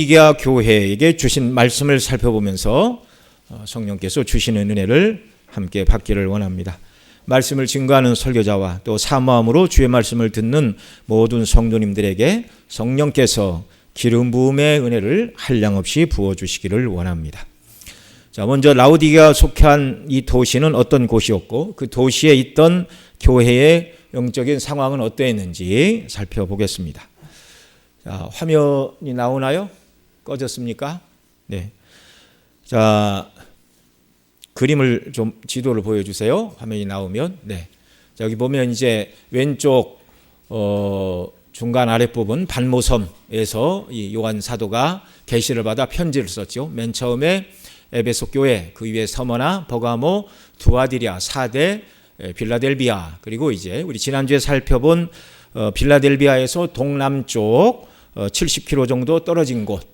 라오디게아 교회에게 주신 말씀을 살펴보면서 성령께서 주시는 은혜를 함께 받기를 원합니다. 말씀을 증거하는 설교자와 또 사모함으로 주의 말씀을 듣는 모든 성도님들에게 성령께서 기름 부음의 은혜를 한량없이 부어주시기를 원합니다. 자, 먼저 라오디게아 속한 이 도시는 어떤 곳이었고 그 도시에 있던 교회의 영적인 상황은 어떠했는지 살펴보겠습니다. 자, 화면이 나오나요? 꺼졌습니까? 네. 자, 그림을 좀 지도를 보여주세요. 화면이 나오면. 네. 자, 여기 보면 이제 왼쪽 중간 아랫부분 반모섬에서 이 요한 사도가 계시를 받아 편지를 썼죠. 맨 처음에 에베소 교회, 그 위에 서머나, 버가모, 두아디랴, 사대, 빌라델비아, 그리고 이제 우리 지난주에 살펴본 빌라델비아에서 동남쪽 70km 정도 떨어진 곳,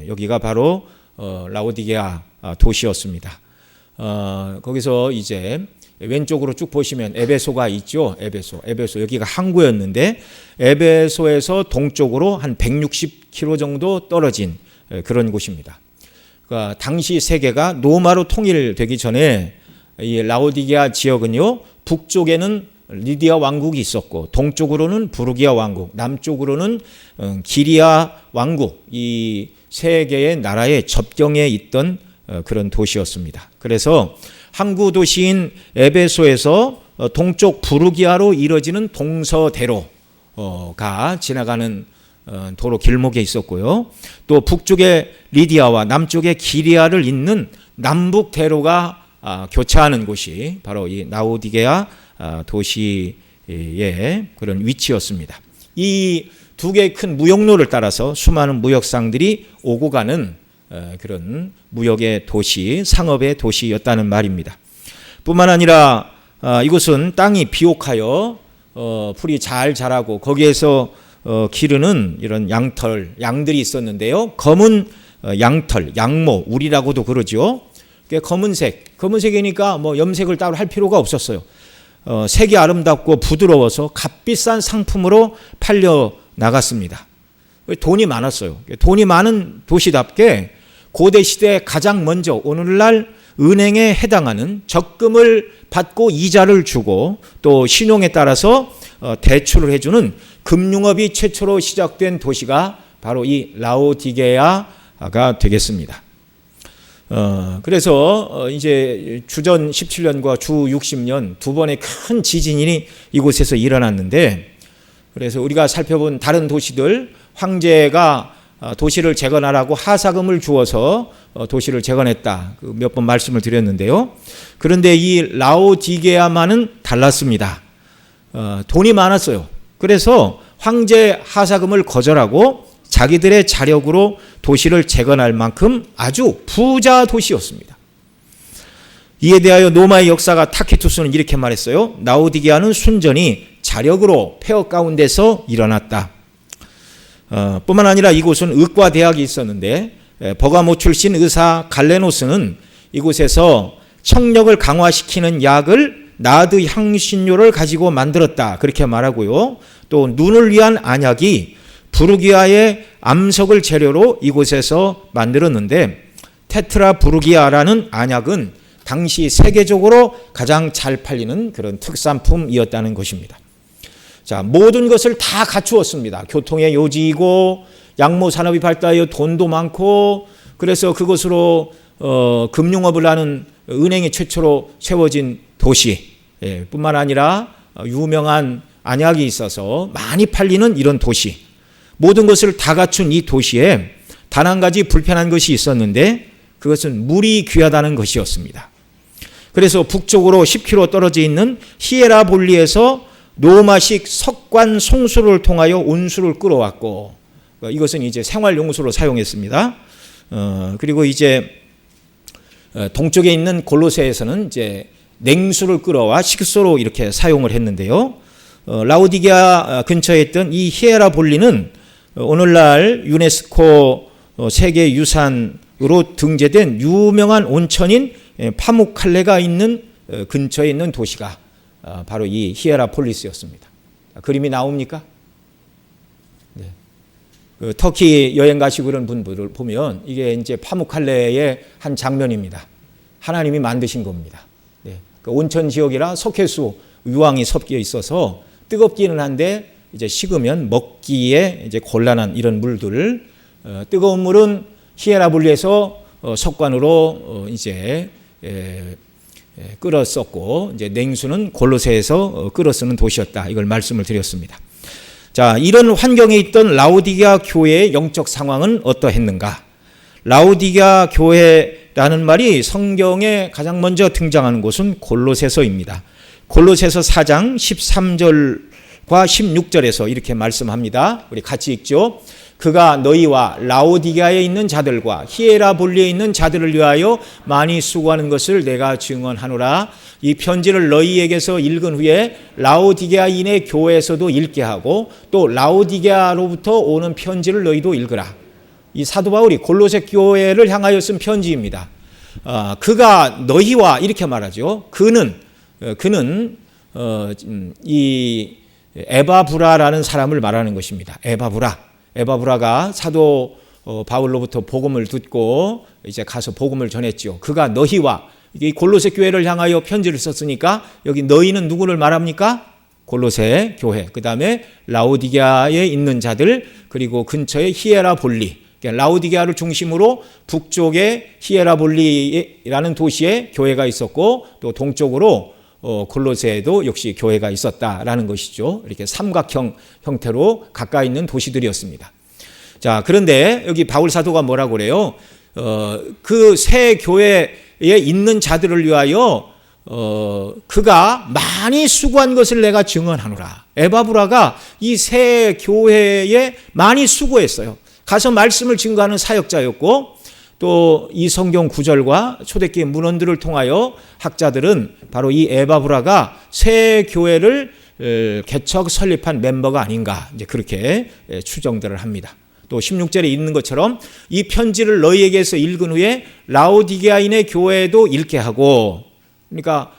여기가 바로 라오디게아 도시였습니다. 거기서 이제 왼쪽으로 쭉 보시면 에베소가 있죠. 에베소 여기가 항구였는데 에베소에서 동쪽으로 한 160km 정도 떨어진 그런 곳입니다. 그러니까 당시 세계가 로마로 통일되기 전에 이 라오디게아 지역은요, 북쪽에는 리디아 왕국이 있었고 동쪽으로는 부르기아 왕국, 남쪽으로는 기리아 왕국, 이 세 개의 나라의 접경에 있던 그런 도시였습니다. 그래서 항구 도시인 에베소에서 동쪽 부르기아로 이뤄지는 동서대로가 지나가는 도로 길목에 있었고요. 또 북쪽에 리디아와 남쪽에 기리아를 잇는 남북 대로가 교차하는 곳이 바로 이 라오디게아 도시의 그런 위치였습니다. 이 두 개의 큰 무역로를 따라서 수많은 무역상들이 오고 가는 그런 무역의 도시, 상업의 도시였다는 말입니다. 뿐만 아니라 이곳은 땅이 비옥하여 풀이 잘 자라고 거기에서 기르는 이런 양들이 있었는데요. 검은 양털, 양모, 우리라고도 그러죠. 검은색이니까 뭐 염색을 따로 할 필요가 없었어요. 색이 아름답고 부드러워서 값비싼 상품으로 팔려 나갔습니다. 돈이 많았어요. 돈이 많은 도시답게 고대 시대에 가장 먼저 오늘날 은행에 해당하는 적금을 받고 이자를 주고 또 신용에 따라서 대출을 해주는 금융업이 최초로 시작된 도시가 바로 이 라오디게아가 되겠습니다. 그래서 이제 주전 17년과 주 60년 두 번의 큰 지진이 이곳에서 일어났는데, 그래서 우리가 살펴본 다른 도시들, 황제가 도시를 재건하라고 하사금을 주어서 도시를 재건했다, 몇 번 말씀을 드렸는데요. 그런데 이 라오디게아만은 달랐습니다. 돈이 많았어요. 그래서 황제 하사금을 거절하고 자기들의 자력으로 도시를 재건할 만큼 아주 부자 도시였습니다. 이에 대하여 로마의 역사가 타키투스는 이렇게 말했어요. 라오디게아는 순전히 자력으로 폐허 가운데서 일어났다. 뿐만 아니라 이곳은 의과대학이 있었는데 버가모 출신 의사 갈레노스는 이곳에서 청력을 강화시키는 약을 나드 향신료를 가지고 만들었다, 그렇게 말하고요. 또 눈을 위한 안약이 부르기아의 암석을 재료로 이곳에서 만들었는데 테트라 부르기아라는 안약은 당시 세계적으로 가장 잘 팔리는 그런 특산품이었다는 것입니다. 자, 모든 것을 다 갖추었습니다. 교통의 요지이고 양모 산업이 발달하여 돈도 많고, 그래서 그것으로 금융업을 하는 은행이 최초로 세워진 도시, 뿐만 아니라 유명한 안약이 있어서 많이 팔리는 이런 도시, 모든 것을 다 갖춘 이 도시에 단 한 가지 불편한 것이 있었는데 그것은 물이 귀하다는 것이었습니다. 그래서 북쪽으로 10km 떨어져 있는 히에라볼리에서 로마식 석관 송수를 통하여 온수를 끌어왔고, 이것은 이제 생활용수로 사용했습니다. 그리고 이제 동쪽에 있는 골로새에서는 이제 냉수를 끌어와 식수로 이렇게 사용을 했는데요. 라오디게아 근처에 있던 이 히에라볼리는 오늘날 유네스코 세계유산으로 등재된 유명한 온천인 파무칼레가 있는 근처에 있는 도시가 바로 이 히에라폴리스였습니다. 그림이 나옵니까? 네. 그 터키 여행 가시고 그런 분들을 보면 이게 이제 파묵칼레의 한 장면입니다. 하나님이 만드신 겁니다. 네. 그 온천 지역이라 석회수 유황이 섞여 있어서 뜨겁기는 한데 이제 식으면 먹기에 이제 곤란한 이런 물들을 뜨거운 물은 히에라볼리에서 석관으로 이제 끓어 썼고 이제 냉수는 골로새에서 끓어 쓰는 도시였다. 이걸 말씀을 드렸습니다. 자, 이런 환경에 있던 라오디게아 교회의 영적 상황은 어떠했는가? 라오디게아 교회라는 말이 성경에 가장 먼저 등장하는 곳은 골로새서입니다. 골로새서 4장 13절과 16절에서 이렇게 말씀합니다. 우리 같이 읽죠. 그가 너희와 라오디게아에 있는 자들과 히에라볼리에 있는 자들을 위하여 많이 수고하는 것을 내가 증언하노라. 이 편지를 너희에게서 읽은 후에 라오디게아인의 교회에서도 읽게 하고 또 라오디게아로부터 오는 편지를 너희도 읽으라. 이 사도 바울이 골로새 교회를 향하여 쓴 편지입니다. 그가 너희와 이렇게 말하죠. 그는 이 에바브라라는 사람을 말하는 것입니다. 에바브라가 사도 바울로부터 복음을 듣고 이제 가서 복음을 전했죠. 그가 너희와 이 골로새 교회를 향하여 편지를 썼으니까 여기 너희는 누구를 말합니까? 골로새 교회. 그다음에 라오디게아에 있는 자들 그리고 근처에 히에라볼리. 라오디게아를 중심으로 북쪽에 히에라볼리라는 도시에 교회가 있었고 또 동쪽으로 골로새에도 역시 교회가 있었다라는 것이죠. 이렇게 삼각형 형태로 가까이 있는 도시들이었습니다. 자, 그런데 여기 바울 사도가 뭐라고 그래요? 그 새 교회에 있는 자들을 위하여 그가 많이 수고한 것을 내가 증언하노라. 에바브라가 이 새 교회에 많이 수고했어요. 가서 말씀을 증거하는 사역자였고 또 이 성경 구절과 초대교회 문헌들을 통하여 학자들은 바로 이 에바브라가 새 교회를 개척 설립한 멤버가 아닌가 이제 그렇게 추정들을 합니다. 또 16절에 있는 것처럼 이 편지를 너희에게서 읽은 후에 라오디게아인의 교회에도 읽게 하고 그러니까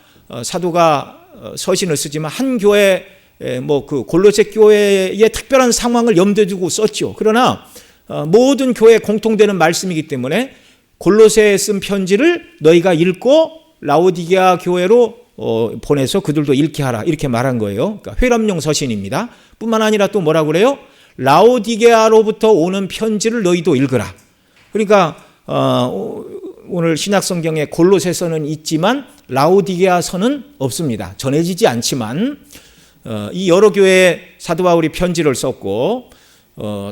사도가 서신을 쓰지만 한 교회 뭐 그 골로새 교회의 특별한 상황을 염두에 두고 썼죠. 그러나 모든 교회에 공통되는 말씀이기 때문에 골로새에 쓴 편지를 너희가 읽고 라오디게아 교회로 보내서 그들도 읽게 하라 이렇게 말한 거예요. 그러니까 회람용 서신입니다. 뿐만 아니라 또 뭐라고 그래요? 라오디게아로부터 오는 편지를 너희도 읽으라. 그러니까 오늘 신약성경에 골로새서는 있지만 라오디게아서는 없습니다. 전해지지 않지만 이 여러 교회에 사도 바울이 편지를 썼고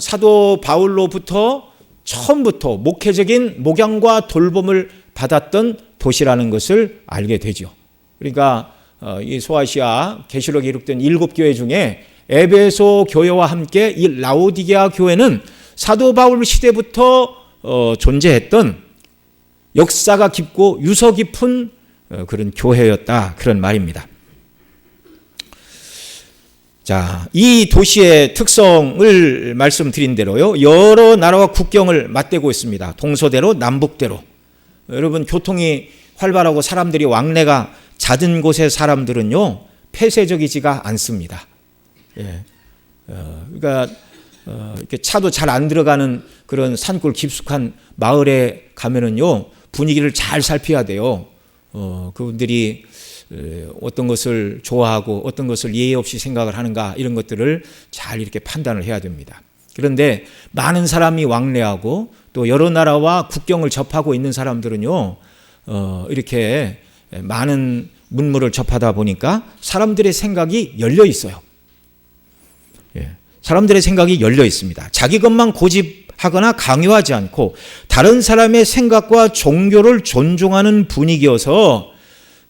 사도 바울로부터 처음부터 목회적인 목양과 돌봄을 받았던 도시라는 것을 알게 되죠. 그러니까 이 소아시아 계시록에 기록된 7교회 중에 에베소 교회와 함께 이 라오디게아 교회는 사도 바울 시대부터 존재했던 역사가 깊고 유서 깊은 그런 교회였다 그런 말입니다. 자, 이 도시의 특성을 말씀드린 대로요. 여러 나라와 국경을 맞대고 있습니다. 동서대로 남북대로. 여러분 교통이 활발하고 사람들이 왕래가 잦은 곳의 사람들은요. 폐쇄적이지가 않습니다. 예. 그러니까 이렇게 차도 잘 안 들어가는 그런 산골 깊숙한 마을에 가면은요. 분위기를 잘 살펴야 돼요. 그분들이 어떤 것을 좋아하고 어떤 것을 예의 없이 생각을 하는가 이런 것들을 잘 이렇게 판단을 해야 됩니다. 그런데 많은 사람이 왕래하고 또 여러 나라와 국경을 접하고 있는 사람들은요, 이렇게 많은 문물을 접하다 보니까 사람들의 생각이 열려 있어요. 예, 사람들의 생각이 열려 있습니다. 자기 것만 고집하거나 강요하지 않고 다른 사람의 생각과 종교를 존중하는 분위기여서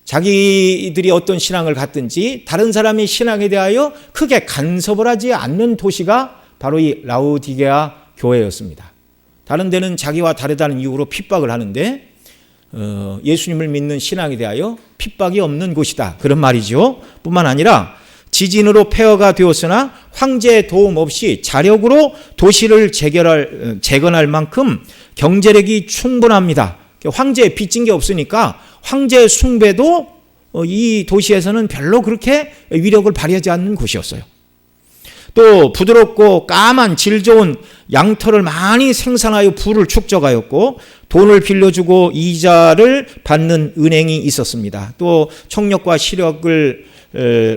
자기들이 어떤 신앙을 갖든지 다른 사람의 신앙에 대하여 크게 간섭을 하지 않는 도시가 바로 이 라오디게아 교회였습니다. 다른 데는 자기와 다르다는 이유로 핍박을 하는데 예수님을 믿는 신앙에 대하여 핍박이 없는 곳이다. 그런 말이죠. 뿐만 아니라 지진으로 폐허가 되었으나 황제의 도움 없이 자력으로 도시를 재건할 만큼 경제력이 충분합니다. 황제에 빚진 게 없으니까 황제의 숭배도 이 도시에서는 별로 그렇게 위력을 발휘하지 않는 곳이었어요. 또 부드럽고 까만 질 좋은 양털을 많이 생산하여 부를 축적하였고 돈을 빌려주고 이자를 받는 은행이 있었습니다. 또 청력과 시력을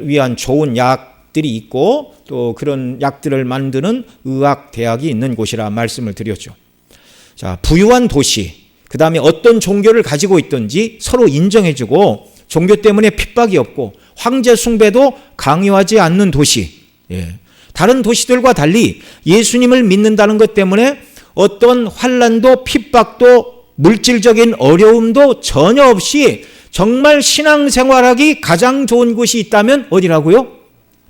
위한 좋은 약들이 있고 또 그런 약들을 만드는 의학대학이 있는 곳이라 말씀을 드렸죠. 자, 부유한 도시, 그 다음에 어떤 종교를 가지고 있든지 서로 인정해주고 종교 때문에 핍박이 없고 황제 숭배도 강요하지 않는 도시. 다른 도시들과 달리 예수님을 믿는다는 것 때문에 어떤 환난도 핍박도 물질적인 어려움도 전혀 없이 정말 신앙생활하기 가장 좋은 곳이 있다면 어디라고요?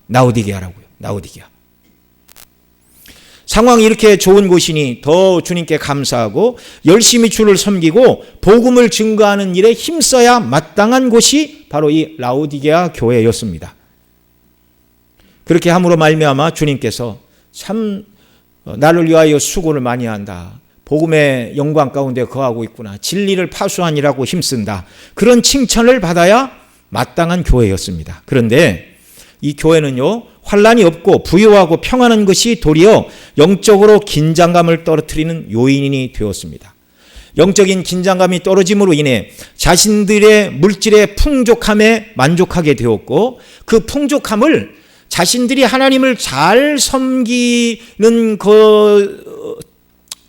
라오디게아라고요. 라오디게아. 상황이 이렇게 좋은 곳이니 더 주님께 감사하고 열심히 주를 섬기고 복음을 증거하는 일에 힘써야 마땅한 곳이 바로 이 라오디게아 교회였습니다. 그렇게 함으로 말미암아 주님께서 참 나를 위하여 수고를 많이 한다. 복음의 영광 가운데 거하고 있구나. 진리를 파수하니라고 힘쓴다. 그런 칭찬을 받아야 마땅한 교회였습니다. 그런데 이 교회는요, 환난이 없고 부유하고 평안한 것이 도리어 영적으로 긴장감을 떨어뜨리는 요인이 되었습니다. 영적인 긴장감이 떨어짐으로 인해 자신들의 물질의 풍족함에 만족하게 되었고 그 풍족함을 자신들이 하나님을 잘 섬기는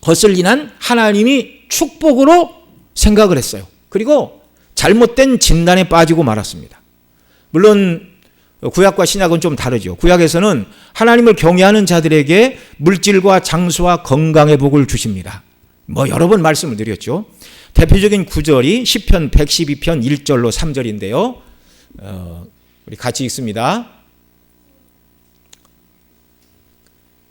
것을 인한 하나님이 축복으로 생각을 했어요. 그리고 잘못된 진단에 빠지고 말았습니다. 물론 구약과 신약은 좀 다르죠. 구약에서는 하나님을 경외하는 자들에게 물질과 장수와 건강의 복을 주십니다. 여러 번 말씀을 드렸죠. 대표적인 구절이 시편 112편 1절로 3절인데요. 우리 같이 읽습니다.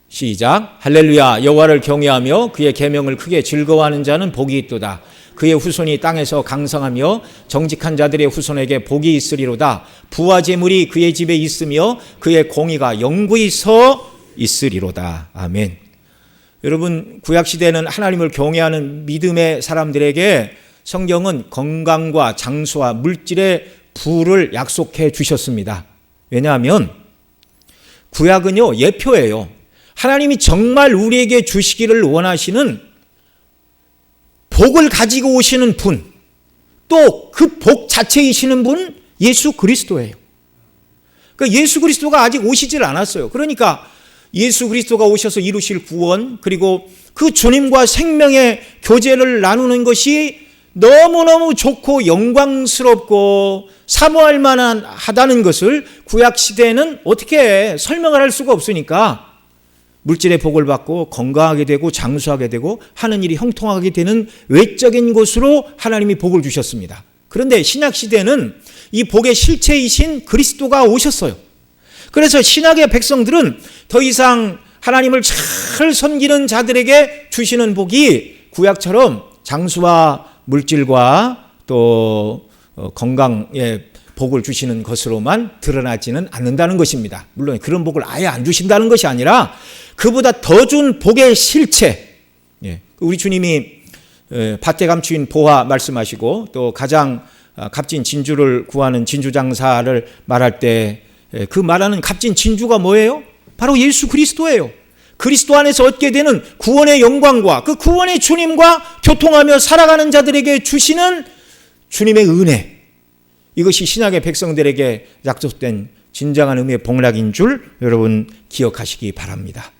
시작. 할렐루야. 여호와를 경외하며 그의 계명을 크게 즐거워하는 자는 복이 있도다. 그의 후손이 땅에서 강성하며 정직한 자들의 후손에게 복이 있으리로다. 부와 재물이 그의 집에 있으며 그의 공의가 영구히 서 있으리로다. 아멘. 여러분, 구약시대는 하나님을 경외하는 믿음의 사람들에게 성경은 건강과 장수와 물질의 부를 약속해 주셨습니다. 왜냐하면 구약은요, 예표예요. 하나님이 정말 우리에게 주시기를 원하시는 복을 가지고 오시는 분, 또 그 복 자체이시는 분 예수 그리스도예요. 그러니까 예수 그리스도가 아직 오시질 않았어요. 그러니까 예수 그리스도가 오셔서 이루실 구원, 그리고 그 주님과 생명의 교제를 나누는 것이 너무너무 좋고 영광스럽고 사모할 만하다는 것을 구약시대에는 어떻게 설명을 할 수가 없으니까 물질의 복을 받고 건강하게 되고 장수하게 되고 하는 일이 형통하게 되는 외적인 것으로 하나님이 복을 주셨습니다. 그런데 신약시대는 이 복의 실체이신 그리스도가 오셨어요. 그래서 신약의 백성들은 더 이상 하나님을 잘 섬기는 자들에게 주시는 복이 구약처럼 장수와 물질과 또 건강의 복을 주시는 것으로만 드러나지는 않는다는 것입니다. 물론 그런 복을 아예 안 주신다는 것이 아니라 그보다 더 준 복의 실체. 우리 주님이 밭에 감추인 보화 말씀하시고 또 가장 값진 진주를 구하는 진주장사를 말할 때 그 말하는 값진 진주가 뭐예요? 바로 예수 그리스도예요. 그리스도 안에서 얻게 되는 구원의 영광과 그 구원의 주님과 교통하며 살아가는 자들에게 주시는 주님의 은혜, 이것이 신약의 백성들에게 약속된 진정한 의미의 복락인 줄 여러분 기억하시기 바랍니다.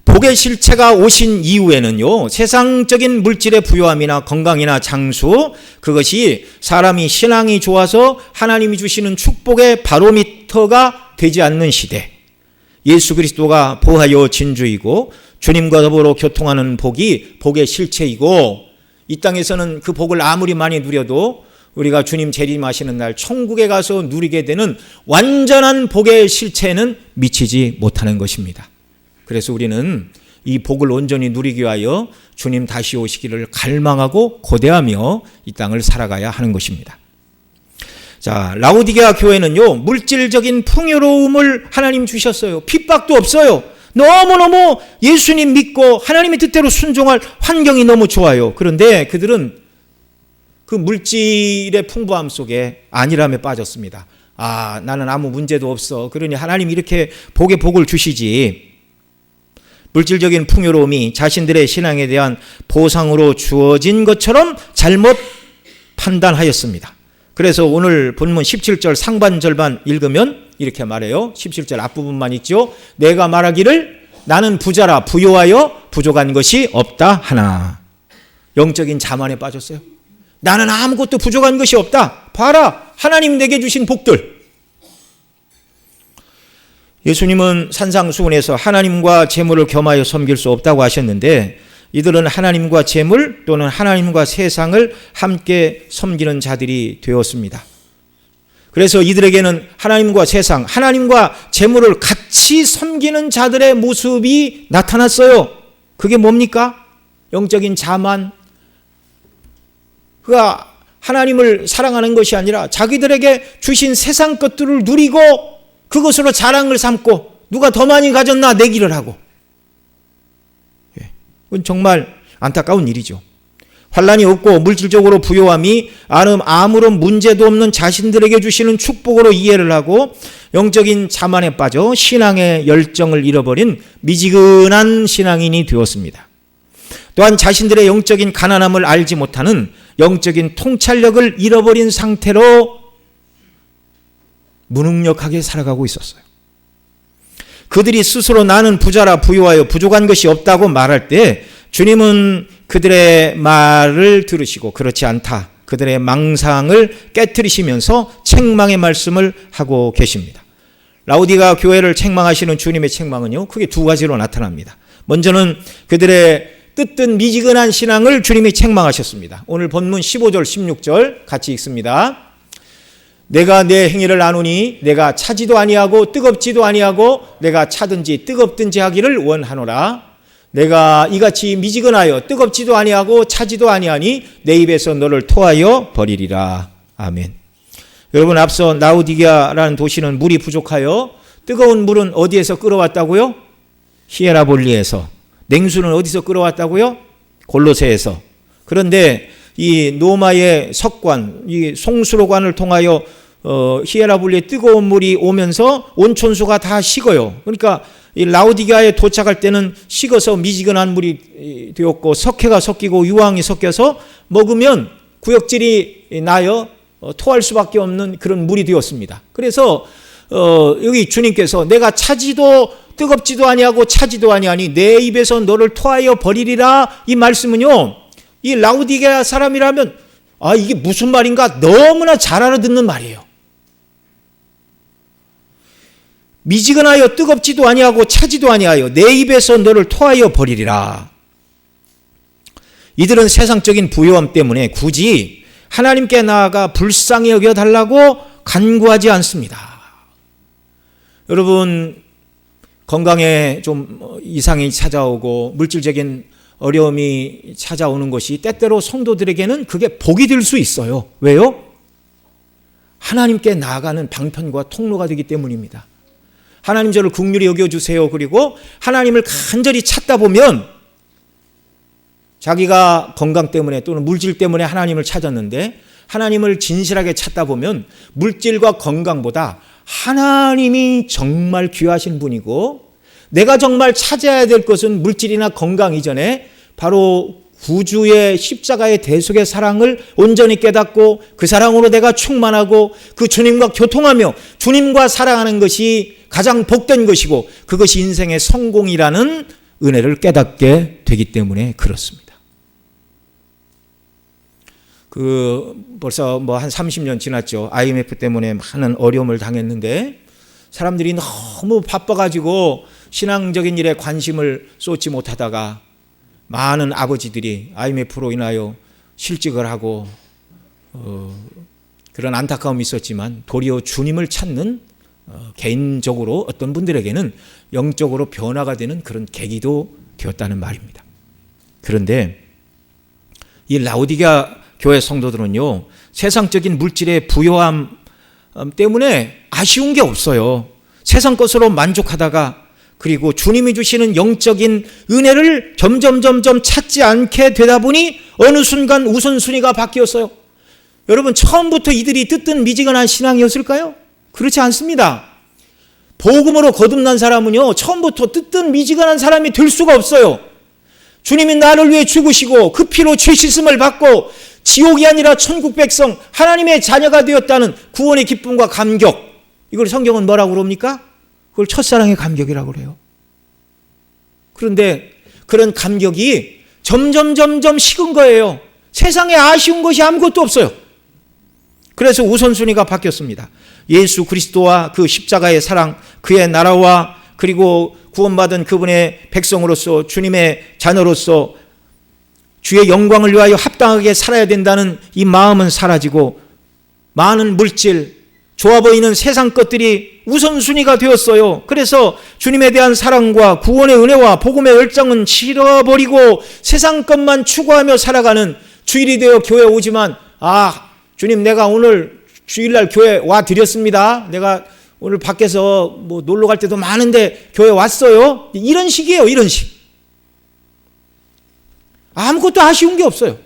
복의 실체가 오신 이후에는요, 세상적인 물질의 부요함이나 건강이나 장수, 그것이 사람이 신앙이 좋아서 하나님이 주시는 축복의 바로미터가 되지 않는 시대, 예수 그리스도가 보하여 진주이고 주님과 더불어 교통하는 복이 복의 실체이고, 이 땅에서는 그 복을 아무리 많이 누려도 우리가 주님 재림하시는 날 천국에 가서 누리게 되는 완전한 복의 실체는 미치지 못하는 것입니다. 그래서 우리는 이 복을 온전히 누리기 위하여 주님 다시 오시기를 갈망하고 고대하며 이 땅을 살아가야 하는 것입니다. 자, 라오디게아 교회는요, 물질적인 풍요로움을 하나님 주셨어요. 핍박도 없어요. 너무너무 예수님 믿고 하나님의 뜻대로 순종할 환경이 너무 좋아요. 그런데 그들은 그 물질의 풍부함 속에 안일함에 빠졌습니다. 아, 나는 아무 문제도 없어. 그러니 하나님이 이렇게 복에 복을 주시지. 물질적인 풍요로움이 자신들의 신앙에 대한 보상으로 주어진 것처럼 잘못 판단하였습니다. 그래서 오늘 본문 17절 상반 절반 읽으면 이렇게 말해요. 17절 앞부분만 읽죠. 내가 말하기를 나는 부자라 부요하여 부족한 것이 없다 하나. 영적인 자만에 빠졌어요. 나는 아무것도 부족한 것이 없다. 봐라, 하나님 내게 주신 복들. 예수님은 산상수훈에서 하나님과 재물을 겸하여 섬길 수 없다고 하셨는데, 이들은 하나님과 재물 또는 하나님과 세상을 함께 섬기는 자들이 되었습니다. 그래서 이들에게는 하나님과 세상, 하나님과 재물을 같이 섬기는 자들의 모습이 나타났어요. 그게 뭡니까? 영적인 자만. 그가 하나님을 사랑하는 것이 아니라 자기들에게 주신 세상 것들을 누리고 그것으로 자랑을 삼고 누가 더 많이 가졌나 내기를 하고. 그건 정말 안타까운 일이죠. 환난이 없고 물질적으로 부요함이 아무런 문제도 없는 자신들에게 주시는 축복으로 이해를 하고 영적인 자만에 빠져 신앙의 열정을 잃어버린 미지근한 신앙인이 되었습니다. 또한 자신들의 영적인 가난함을 알지 못하는 영적인 통찰력을 잃어버린 상태로 무능력하게 살아가고 있었어요. 그들이 스스로 나는 부자라 부유하여 부족한 것이 없다고 말할 때 주님은 그들의 말을 들으시고 그렇지 않다, 그들의 망상을 깨트리시면서 책망의 말씀을 하고 계십니다. 라오디가 교회를 책망하시는 주님의 책망은요, 크게 두 가지로 나타납니다. 먼저는 그들의 뜨뜻 미지근한 신앙을 주님이 책망하셨습니다. 오늘 본문 15절 16절 같이 읽습니다. 내가 내 행위를 아노니 내가 차지도 아니하고 뜨겁지도 아니하고 내가 차든지 뜨겁든지 하기를 원하노라. 내가 이같이 미지근하여 뜨겁지도 아니하고 차지도 아니하니 내 입에서 너를 토하여 버리리라. 아멘. 여러분, 앞서 라오디게아라는 도시는 물이 부족하여 뜨거운 물은 어디에서 끌어왔다고요? 히에라볼리에서. 냉수는 어디서 끌어왔다고요? 골로새에서. 그런데 이 노마의 석관, 이 송수로관을 통하여 히에라볼리에 뜨거운 물이 오면서 온천수가 다 식어요. 그러니까 이 라오디게아에 도착할 때는 식어서 미지근한 물이 되었고 석회가 섞이고 유황이 섞여서 먹으면 구역질이 나요 토할 수밖에 없는 그런 물이 되었습니다. 그래서 여기 주님께서 내가 차지도 뜨겁지도 아니하고 차지도 아니하니 내 입에서 너를 토하여 버리리라, 이 말씀은요, 이 라오디게아 사람이라면 이게 무슨 말인가 너무나 잘 알아듣는 말이에요. 미지근하여 뜨겁지도 아니하고 차지도 아니하여 내 입에서 너를 토하여 버리리라. 이들은 세상적인 부요함 때문에 굳이 하나님께 나아가 불쌍히 여겨달라고 간구하지 않습니다. 여러분, 건강에 좀 이상이 찾아오고 물질적인 어려움이 찾아오는 것이 때때로 성도들에게는 그게 복이 될 수 있어요. 왜요? 하나님께 나아가는 방편과 통로가 되기 때문입니다. 하나님 저를 긍휼히 여겨주세요. 그리고 하나님을 간절히 찾다 보면 자기가 건강 때문에 또는 물질 때문에 하나님을 찾았는데 하나님을 진실하게 찾다 보면 물질과 건강보다 하나님이 정말 귀하신 분이고 내가 정말 찾아야 될 것은 물질이나 건강 이전에 바로 구주의 십자가의 대속의 사랑을 온전히 깨닫고 그 사랑으로 내가 충만하고 그 주님과 교통하며 주님과 사랑하는 것이 가장 복된 것이고 그것이 인생의 성공이라는 은혜를 깨닫게 되기 때문에 그렇습니다. 벌써 한 30년 지났죠. IMF 때문에 많은 어려움을 당했는데 사람들이 너무 바빠가지고 신앙적인 일에 관심을 쏟지 못하다가 많은 아버지들이 IMF로 인하여 실직을 하고 그런 안타까움이 있었지만 도리어 주님을 찾는 개인적으로 어떤 분들에게는 영적으로 변화가 되는 그런 계기도 되었다는 말입니다. 그런데 이 라오디게아 교회 성도들은요, 세상적인 물질의 부요함 때문에 아쉬운 게 없어요. 세상 것으로 만족하다가 그리고 주님이 주시는 영적인 은혜를 점점 찾지 않게 되다 보니 어느 순간 우선순위가 바뀌었어요. 여러분, 처음부터 이들이 뜨뜻 미지근한 신앙이었을까요? 그렇지 않습니다. 복음으로 거듭난 사람은요, 처음부터 뜨뜻미지근한 사람이 될 수가 없어요. 주님이 나를 위해 죽으시고 그 피로 죄 씻음을 받고 지옥이 아니라 천국 백성, 하나님의 자녀가 되었다는 구원의 기쁨과 감격, 이걸 성경은 뭐라고 그럽니까? 그걸 첫사랑의 감격이라고 그래요. 그런데 그런 감격이 점점 식은 거예요. 세상에 아쉬운 것이 아무것도 없어요. 그래서 우선순위가 바뀌었습니다. 예수 그리스도와 그 십자가의 사랑, 그의 나라와 그리고 구원받은 그분의 백성으로서, 주님의 자녀로서 주의 영광을 위하여 합당하게 살아야 된다는 이 마음은 사라지고 많은 물질, 좋아 보이는 세상 것들이 우선순위가 되었어요. 그래서 주님에 대한 사랑과 구원의 은혜와 복음의 열정은 잃어버리고 세상 것만 추구하며 살아가는, 주일이 되어 교회에 오지만 주님 내가 오늘 주일날 교회 와 드렸습니다. 내가 오늘 밖에서 뭐 놀러 갈 때도 많은데 교회 왔어요. 이런 식이에요. 이런 식. 아무것도 아쉬운 게 없어요.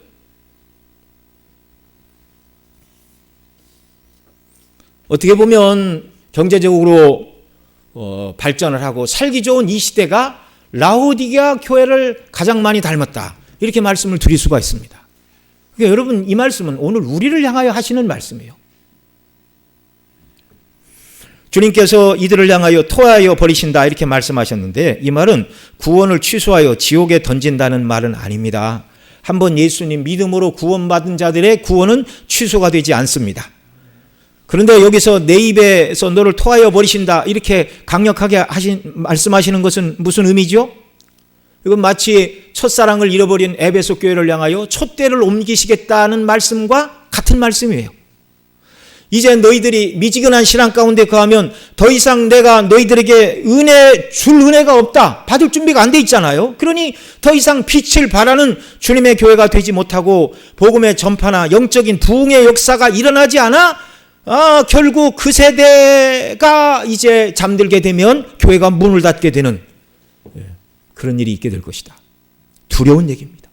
어떻게 보면 경제적으로 발전을 하고 살기 좋은 이 시대가 라오디게아 교회를 가장 많이 닮았다, 이렇게 말씀을 드릴 수가 있습니다. 그러니까 여러분, 이 말씀은 오늘 우리를 향하여 하시는 말씀이에요. 주님께서 이들을 향하여 토하여 버리신다, 이렇게 말씀하셨는데, 이 말은 구원을 취소하여 지옥에 던진다는 말은 아닙니다. 한번 예수님 믿음으로 구원받은 자들의 구원은 취소가 되지 않습니다. 그런데 여기서 내 입에서 너를 토하여 버리신다, 이렇게 강력하게 말씀하시는 것은 무슨 의미죠? 이건 마치 첫사랑을 잃어버린 에베소 교회를 향하여 촛대를 옮기시겠다는 말씀과 같은 말씀이에요. 이제 너희들이 미지근한 신앙 가운데 거하면 더 이상 내가 너희들에게 줄 은혜가 없다, 받을 준비가 안 돼 있잖아요. 그러니 더 이상 빛을 발하는 주님의 교회가 되지 못하고 복음의 전파나 영적인 부흥의 역사가 일어나지 않아 결국 그 세대가 이제 잠들게 되면 교회가 문을 닫게 되는 그런 일이 있게 될 것이다. 두려운 얘기입니다.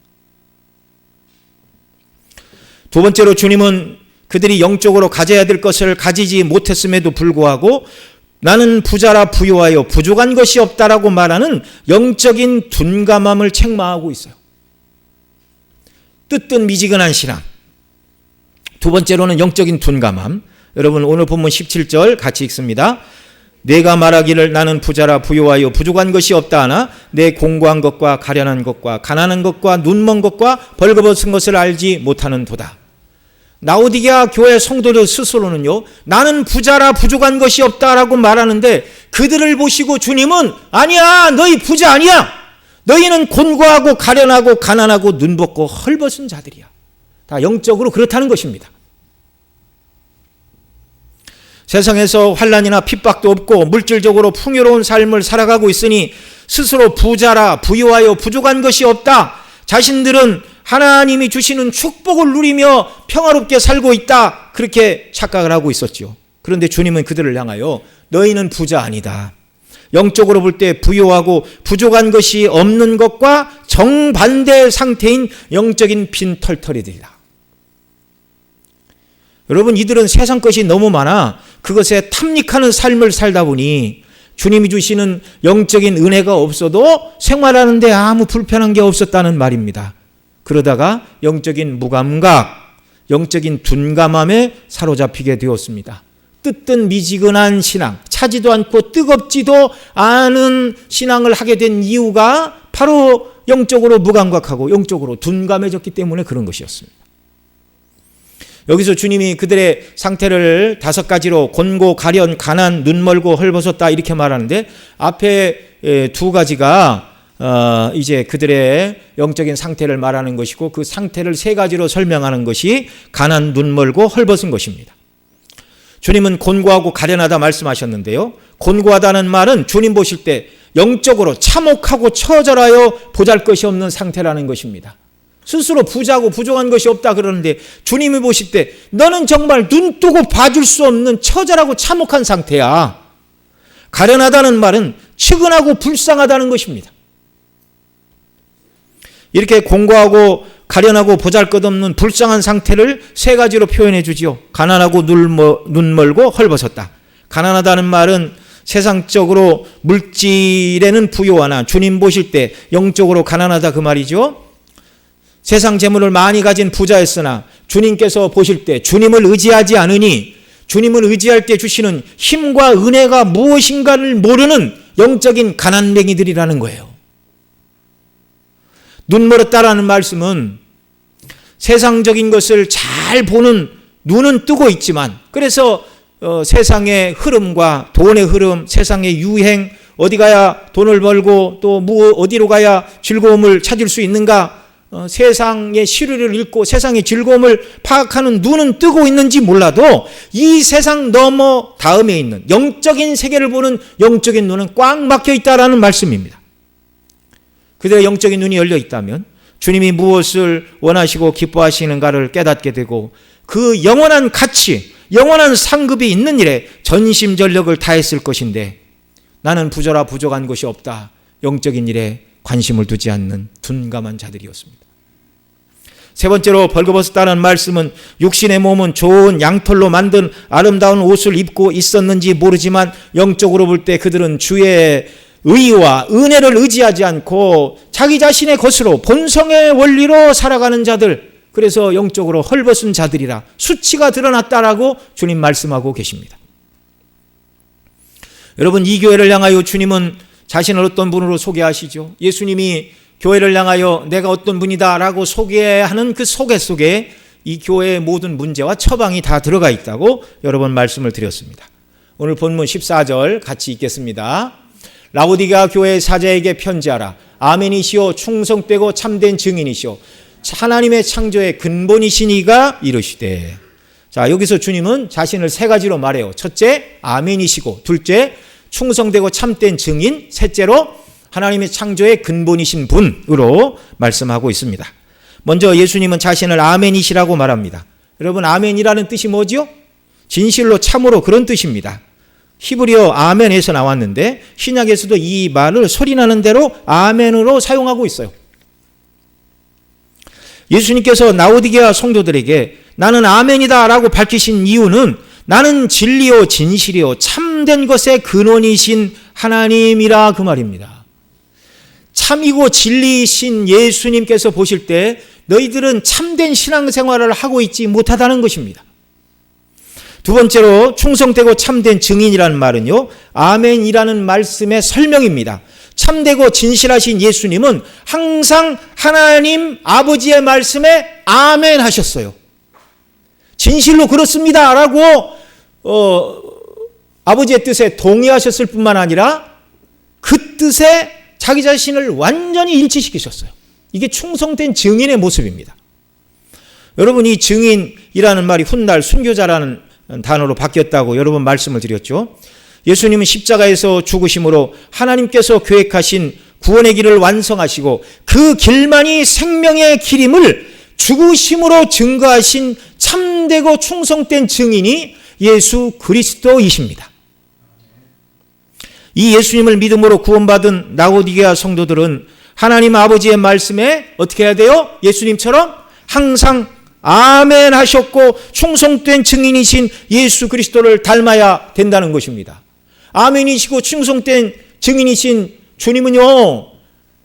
두 번째로, 주님은 그들이 영적으로 가져야 될 것을 가지지 못했음에도 불구하고 나는 부자라 부유하여 부족한 것이 없다라고 말하는 영적인 둔감함을 책망하고 있어요. 뜨뜻미지근한 신앙. 두 번째로는 영적인 둔감함. 여러분, 오늘 본문 17절 같이 읽습니다. 내가 말하기를 나는 부자라 부유하여 부족한 것이 없다 하나 내 공고한 것과 가련한 것과 가난한 것과 눈먼 것과 벌거벗은 것을 알지 못하는 도다. 라오디게아 교회 성도들 스스로는요, 나는 부자라 부족한 것이 없다라고 말하는데, 그들을 보시고 주님은 아니야, 너희 부자 아니야, 너희는 곤고하고 가련하고 가난하고 눈벗고 헐벗은 자들이야. 다 영적으로 그렇다는 것입니다. 세상에서 환난이나 핍박도 없고 물질적으로 풍요로운 삶을 살아가고 있으니 스스로 부자라 부유하여 부족한 것이 없다, 자신들은 하나님이 주시는 축복을 누리며 평화롭게 살고 있다, 그렇게 착각을 하고 있었죠. 그런데 주님은 그들을 향하여 너희는 부자 아니다, 영적으로 볼 때 부유하고 부족한 것이 없는 것과 정반대의 상태인 영적인 빈털터리들이다. 여러분, 이들은 세상 것이 너무 많아 그것에 탐닉하는 삶을 살다 보니 주님이 주시는 영적인 은혜가 없어도 생활하는데 아무 불편한 게 없었다는 말입니다. 그러다가 영적인 무감각, 영적인 둔감함에 사로잡히게 되었습니다. 뜨뜻미지근한 신앙, 차지도 않고 뜨겁지도 않은 신앙을 하게 된 이유가 바로 영적으로 무감각하고 영적으로 둔감해졌기 때문에 그런 것이었습니다. 여기서 주님이 그들의 상태를 5가지로 곤고, 가련, 가난, 눈멀고 헐벗었다, 이렇게 말하는데, 앞에 2가지가 이제 그들의 영적인 상태를 말하는 것이고, 그 상태를 3가지로 설명하는 것이 가난, 눈멀고 헐벗은 것입니다. 주님은 곤고하고 가련하다 말씀하셨는데요, 곤고하다는 말은 주님 보실 때 영적으로 참혹하고 처절하여 보잘것이 없는 상태라는 것입니다. 스스로 부자고 부족한 것이 없다 그러는데, 주님이 보실 때 너는 정말 눈 뜨고 봐줄 수 없는 처절하고 참혹한 상태야. 가련하다는 말은 측은하고 불쌍하다는 것입니다. 이렇게 공고하고 가련하고 보잘것없는 불쌍한 상태를 3가지로 표현해 주지요. 가난하고 눈멀고 헐벗었다. 가난하다는 말은 세상적으로 물질에는 부유하나 주님 보실 때 영적으로 가난하다 그 말이죠. 세상 재물을 많이 가진 부자였으나 주님께서 보실 때 주님을 의지하지 않으니 주님을 의지할 때 주시는 힘과 은혜가 무엇인가를 모르는 영적인 가난뱅이들이라는 거예요. 눈멀었다라는 말씀은 세상적인 것을 잘 보는 눈은 뜨고 있지만, 그래서 세상의 흐름과 돈의 흐름, 세상의 유행, 어디 가야 돈을 벌고 또 어디로 가야 즐거움을 찾을 수 있는가, 세상의 시류를 읽고 세상의 즐거움을 파악하는 눈은 뜨고 있는지 몰라도 이 세상 넘어 다음에 있는 영적인 세계를 보는 영적인 눈은 꽉 막혀 있다라는 말씀입니다. 그들의 영적인 눈이 열려 있다면 주님이 무엇을 원하시고 기뻐하시는가를 깨닫게 되고 그 영원한 가치, 영원한 상급이 있는 일에 전심전력을 다했을 것인데, 나는 부자라 부족한 것이 없다, 영적인 일에 관심을 두지 않는 둔감한 자들이었습니다. 세 번째로 벌거벗었다는 말씀은 육신의 몸은 좋은 양털로 만든 아름다운 옷을 입고 있었는지 모르지만 영적으로 볼 때 그들은 주의 의와 은혜를 의지하지 않고 자기 자신의 것으로 본성의 원리로 살아가는 자들, 그래서 영적으로 헐벗은 자들이라 수치가 드러났다라고 주님 말씀하고 계십니다. 여러분, 이 교회를 향하여 주님은 자신을 어떤 분으로 소개하시죠? 예수님이 교회를 향하여 내가 어떤 분이다라고 소개하는 그 소개 속에 이 교회의 모든 문제와 처방이 다 들어가 있다고 여러 번 말씀을 드렸습니다. 오늘 본문 14절 같이 읽겠습니다. 라오디게아 교회 사자에게 편지하라. 아멘이시오, 충성되고 참된 증인이시오, 하나님의 창조의 근본이시니가 이르시되. 자, 여기서 주님은 자신을 세 가지로 말해요. 첫째, 아멘이시고, 둘째, 충성되고 참된 증인, 셋째로 하나님의 창조의 근본이신 분으로 말씀하고 있습니다. 먼저 예수님은 자신을 아멘이시라고 말합니다. 여러분, 아멘이라는 뜻이 뭐죠? 진실로, 참으로, 그런 뜻입니다. 히브리어 아멘에서 나왔는데 신약에서도 이 말을 소리나는 대로 아멘으로 사용하고 있어요. 예수님께서 라오디게아 성도들에게 나는 아멘이다 라고 밝히신 이유는 나는 진리요 진실이요 참된 것의 근원이신 하나님이라 그 말입니다. 참이고 진리이신 예수님께서 보실 때 너희들은 참된 신앙생활을 하고 있지 못하다는 것입니다. 두 번째로 충성되고 참된 증인이라는 말은요, 아멘이라는 말씀의 설명입니다. 참되고 진실하신 예수님은 항상 하나님 아버지의 말씀에 아멘 하셨어요. 진실로 그렇습니다 라고 아버지의 뜻에 동의하셨을 뿐만 아니라 그 뜻에 자기 자신을 완전히 일치시키셨어요. 이게 충성된 증인의 모습입니다. 여러분, 이 증인이라는 말이 훗날 순교자라는 단어로 바뀌었다고 여러 번 말씀을 드렸죠. 예수님은 십자가에서 죽으심으로 하나님께서 계획하신 구원의 길을 완성하시고 그 길만이 생명의 길임을 죽으심으로 증거하신 참되고 충성된 증인이 예수 그리스도이십니다. 이 예수님을 믿음으로 구원받은 라오디게아 성도들은 하나님 아버지의 말씀에 어떻게 해야 돼요? 예수님처럼 항상 아멘 하셨고 충성된 증인이신 예수 그리스도를 닮아야 된다는 것입니다. 아멘이시고 충성된 증인이신 주님은요,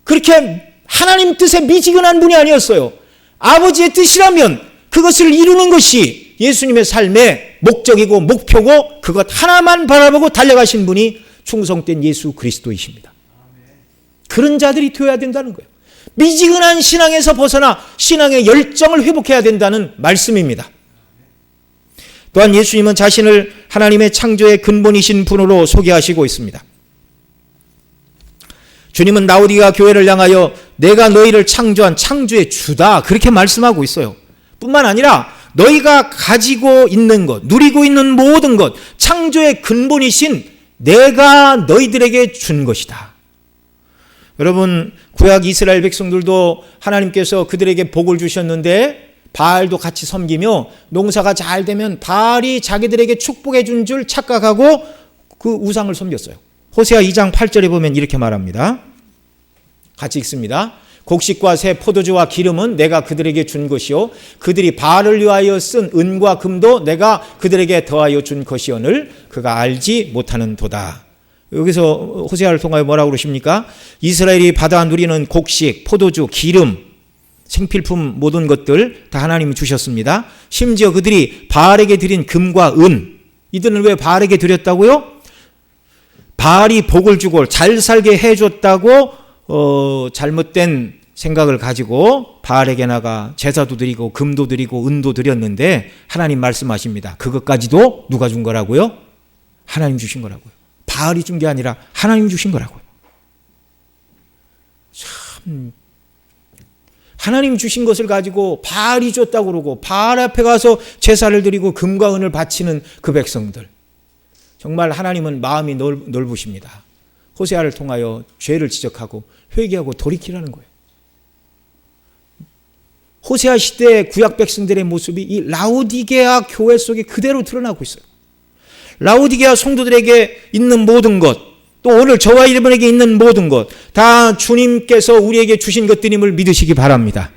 그렇게 하나님 뜻에 미지근한 분이 아니었어요. 아버지의 뜻이라면 그것을 이루는 것이 예수님의 삶의 목적이고 목표고 그것 하나만 바라보고 달려가신 분이 충성된 예수 그리스도이십니다. 그런 자들이 되어야 된다는 거예요. 미지근한 신앙에서 벗어나 신앙의 열정을 회복해야 된다는 말씀입니다. 또한 예수님은 자신을 하나님의 창조의 근본이신 분으로 소개하시고 있습니다. 주님은 라오디게아 교회를 향하여 내가 너희를 창조한 창조의 주다 그렇게 말씀하고 있어요. 뿐만 아니라 너희가 가지고 있는 것, 누리고 있는 모든 것, 창조의 근본이신 내가 너희들에게 준 것이다. 여러분, 구약 이스라엘 백성들도 하나님께서 그들에게 복을 주셨는데 바알도 같이 섬기며 농사가 잘 되면 바알이 자기들에게 축복해 준 줄 착각하고 그 우상을 섬겼어요. 호세아 2장 8절에 보면 이렇게 말합니다. 같이 읽습니다. 곡식과 새 포도주와 기름은 내가 그들에게 준 것이요 그들이 바알을 위하여 쓴 은과 금도 내가 그들에게 더하여 준 것이오늘 그가 알지 못하는 도다. 여기서 호세아를 통하여 뭐라고 그러십니까? 이스라엘이 받아 누리는 곡식, 포도주, 기름, 생필품 모든 것들 다 하나님이 주셨습니다. 심지어 그들이 바알에게 드린 금과 은, 이들은 왜 바알에게 드렸다고요? 바알이 복을 주고 잘 살게 해줬다고 잘못된 생각을 가지고 바알에게 나가 제사도 드리고 금도 드리고 은도 드렸는데 하나님 말씀하십니다. 그것까지도 누가 준 거라고요? 하나님 주신 거라고요. 바알이 준 게 아니라 하나님 주신 거라고요. 참, 하나님 주신 것을 가지고 바알이 줬다고 그러고 바알 앞에 가서 제사를 드리고 금과 은을 바치는 그 백성들. 정말 하나님은 마음이 넓으십니다. 호세아를 통하여 죄를 지적하고 회개하고 돌이키라는 거예요. 호세아 시대 구약 백성들의 모습이 이 라오디게아 교회 속에 그대로 드러나고 있어요. 라오디게아 성도들에게 있는 모든 것, 또 오늘 저와 여러분에게 있는 모든 것, 다 주님께서 우리에게 주신 것들임을 믿으시기 바랍니다.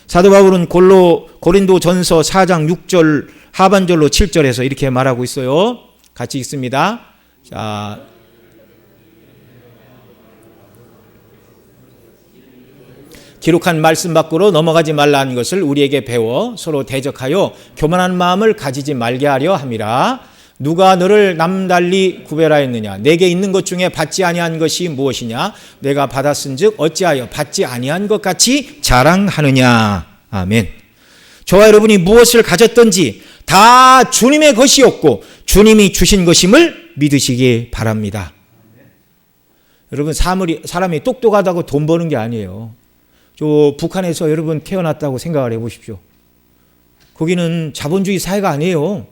사도 바울은 고린도 전서 4장 6절 하반절로 7절에서 이렇게 말하고 있어요. 같이 읽습니다. 자, 기록한 말씀 밖으로 넘어가지 말라는 것을 우리에게 배워 서로 대적하여 교만한 마음을 가지지 말게 하려 함이라. 누가 너를 남달리 구별하였느냐? 내게 있는 것 중에 받지 아니한 것이 무엇이냐? 내가 받았은즉 어찌하여 받지 아니한 것 같이 자랑하느냐? 아멘. 저와 여러분이 무엇을 가졌든지 다 주님의 것이었고 주님이 주신 것임을 믿으시기 바랍니다. 여러분, 사람이 똑똑하다고 돈 버는 게 아니에요. 저 북한에서 여러분 태어났다고 생각을 해보십시오. 거기는 자본주의 사회가 아니에요.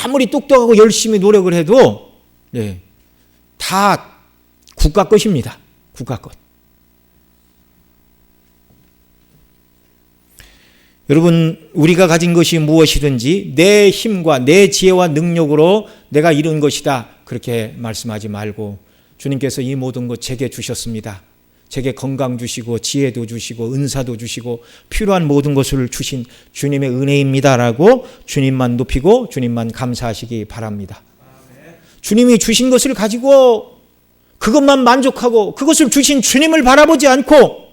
아무리 똑똑하고 열심히 노력을 해도 다 국가 것입니다. 국가 것. 여러분, 우리가 가진 것이 무엇이든지 내 힘과 내 지혜와 능력으로 내가 이룬 것이다, 그렇게 말씀하지 말고 주님께서 이 모든 것 제게 주셨습니다. 제게 건강 주시고 지혜도 주시고 은사도 주시고 필요한 모든 것을 주신 주님의 은혜입니다라고 주님만 높이고 주님만 감사하시기 바랍니다. 주님이 주신 것을 가지고 그것만 만족하고 그것을 주신 주님을 바라보지 않고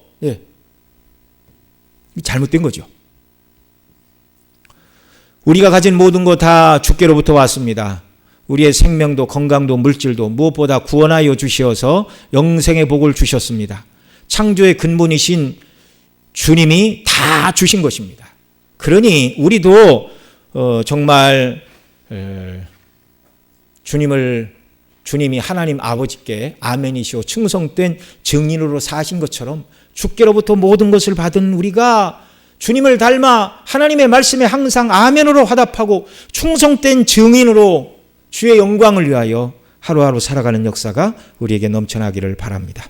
잘못된 거죠. 우리가 가진 모든 것 다 주께로부터 왔습니다. 우리의 생명도 건강도 물질도 무엇보다 구원하여 주시어서 영생의 복을 주셨습니다. 창조의 근본이신 주님이 다 주신 것입니다. 그러니 우리도 정말 주님이 하나님 아버지께 아멘이시오 충성된 증인으로 사신 것처럼 주께로부터 모든 것을 받은 우리가 주님을 닮아 하나님의 말씀에 항상 아멘으로 화답하고 충성된 증인으로 주의 영광을 위하여 하루하루 살아가는 역사가 우리에게 넘쳐나기를 바랍니다.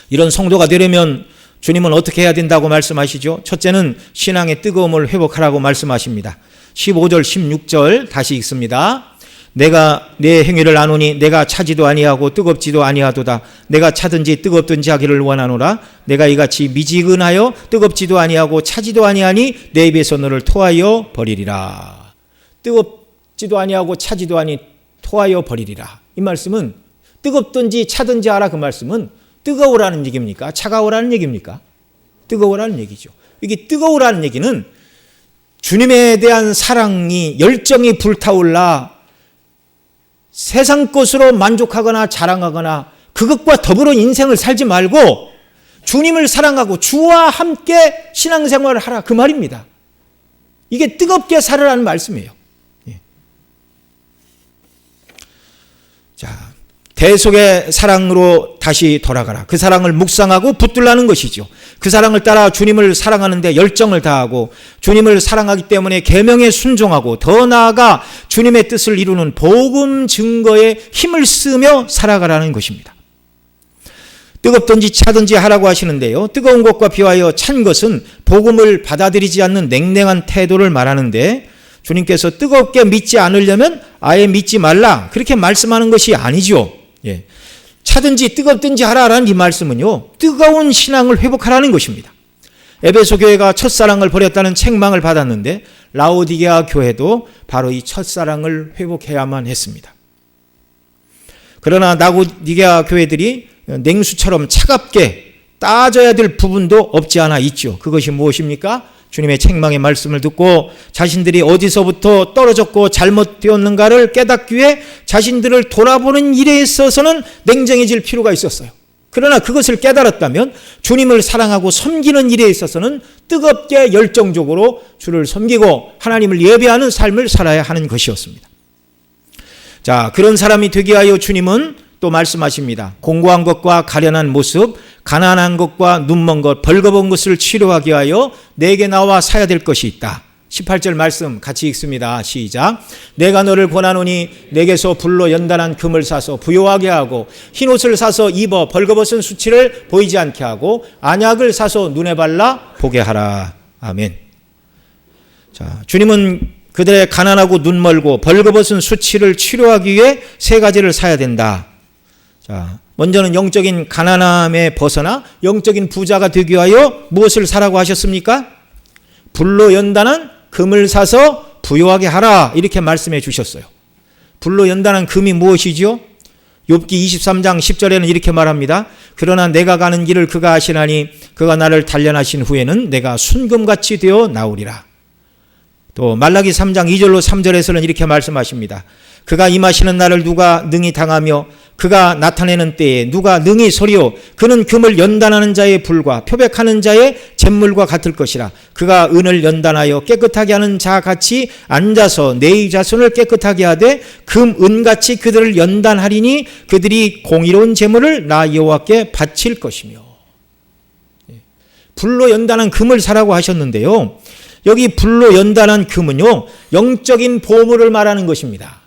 이런 성도가 되려면 주님은 어떻게 해야 된다고 말씀하시죠? 첫째는 신앙의 뜨거움을 회복하라고 말씀하십니다. 15절 16절 다시 읽습니다. 내가 내 행위를 아노니 내가 차지도 아니하고 뜨겁지도 아니하도다. 내가 차든지 뜨겁든지 하기를 원하노라. 내가 이같이 미지근하여 뜨겁지도 아니하고 차지도 아니하니 내 입에서 너를 토하여 버리리라. 뜨겁지도 아니하고 차지도 아니 토하여 버리리라. 이 말씀은 뜨겁든지 차든지 하라, 그 말씀은 뜨거우라는 얘기입니까? 차가우라는 얘기입니까? 뜨거우라는 얘기죠. 이게 뜨거우라는 얘기는 주님에 대한 사랑이 열정이 불타올라 세상 것으로 만족하거나 자랑하거나 그것과 더불어 인생을 살지 말고 주님을 사랑하고 주와 함께 신앙생활을 하라, 그 말입니다. 이게 뜨겁게 살으라는 말씀이에요. 자, 대속의 사랑으로 다시 돌아가라. 그 사랑을 묵상하고 붙들라는 것이죠. 그 사랑을 따라 주님을 사랑하는데 열정을 다하고 주님을 사랑하기 때문에 계명에 순종하고 더 나아가 주님의 뜻을 이루는 복음 증거에 힘을 쓰며 살아가라는 것입니다. 뜨겁든지 차든지 하라고 하시는데요. 뜨거운 것과 비하여 찬 것은 복음을 받아들이지 않는 냉랭한 태도를 말하는데 주님께서 뜨겁게 믿지 않으려면 아예 믿지 말라, 그렇게 말씀하는 것이 아니죠. 차든지 뜨겁든지 하라라는 이 말씀은요, 뜨거운 신앙을 회복하라는 것입니다. 에베소 교회가 첫사랑을 버렸다는 책망을 받았는데 라오디게아 교회도 바로 이 첫사랑을 회복해야만 했습니다. 그러나 라오디게아 교회들이 냉수처럼 차갑게 따져야 될 부분도 없지 않아 있죠. 그것이 무엇입니까? 주님의 책망의 말씀을 듣고 자신들이 어디서부터 떨어졌고 잘못되었는가를 깨닫기 위해 자신들을 돌아보는 일에 있어서는 냉정해질 필요가 있었어요. 그러나 그것을 깨달았다면 주님을 사랑하고 섬기는 일에 있어서는 뜨겁게 열정적으로 주를 섬기고 하나님을 예배하는 삶을 살아야 하는 것이었습니다. 자, 그런 사람이 되게 하여 주님은 또 말씀하십니다. 공고한 것과 가련한 모습, 가난한 것과 눈먼 것, 벌거벗은 것을 치료하게 하여 내게 나와 사야 될 것이 있다. 18절 말씀 같이 읽습니다. 시작. 내가 너를 권하노니 내게서 불로 연단한 금을 사서 부요하게 하고 흰옷을 사서 입어 벌거벗은 수치를 보이지 않게 하고 안약을 사서 눈에 발라 보게 하라. 아멘. 자, 주님은 그들의 가난하고 눈멀고 벌거벗은 수치를 치료하기 위해 세 가지를 사야 된다. 자, 먼저는 영적인 가난함에 벗어나 영적인 부자가 되기 위하여 무엇을 사라고 하셨습니까? 불로 연단한 금을 사서 부요하게 하라, 이렇게 말씀해 주셨어요. 불로 연단한 금이 무엇이지요? 욥기 23장 10절에는 이렇게 말합니다. 그러나 내가 가는 길을 그가 아시나니 그가 나를 단련하신 후에는 내가 순금같이 되어 나오리라. 또 말라기 3장 2절로 3절에서는 이렇게 말씀하십니다. 그가 임하시는 날을 누가 능히 당하며 그가 나타내는 때에 누가 능히 서리오. 그는 금을 연단하는 자의 불과 표백하는 자의 잿물과 같을 것이라. 그가 은을 연단하여 깨끗하게 하는 자 같이 앉아서 내 자손을 깨끗하게 하되 금, 은같이 그들을 연단하리니 그들이 공의로운 제물을 나 여호와께 바칠 것이며. 불로 연단한 금을 사라고 하셨는데요, 여기 불로 연단한 금은요, 영적인 보물을 말하는 것입니다.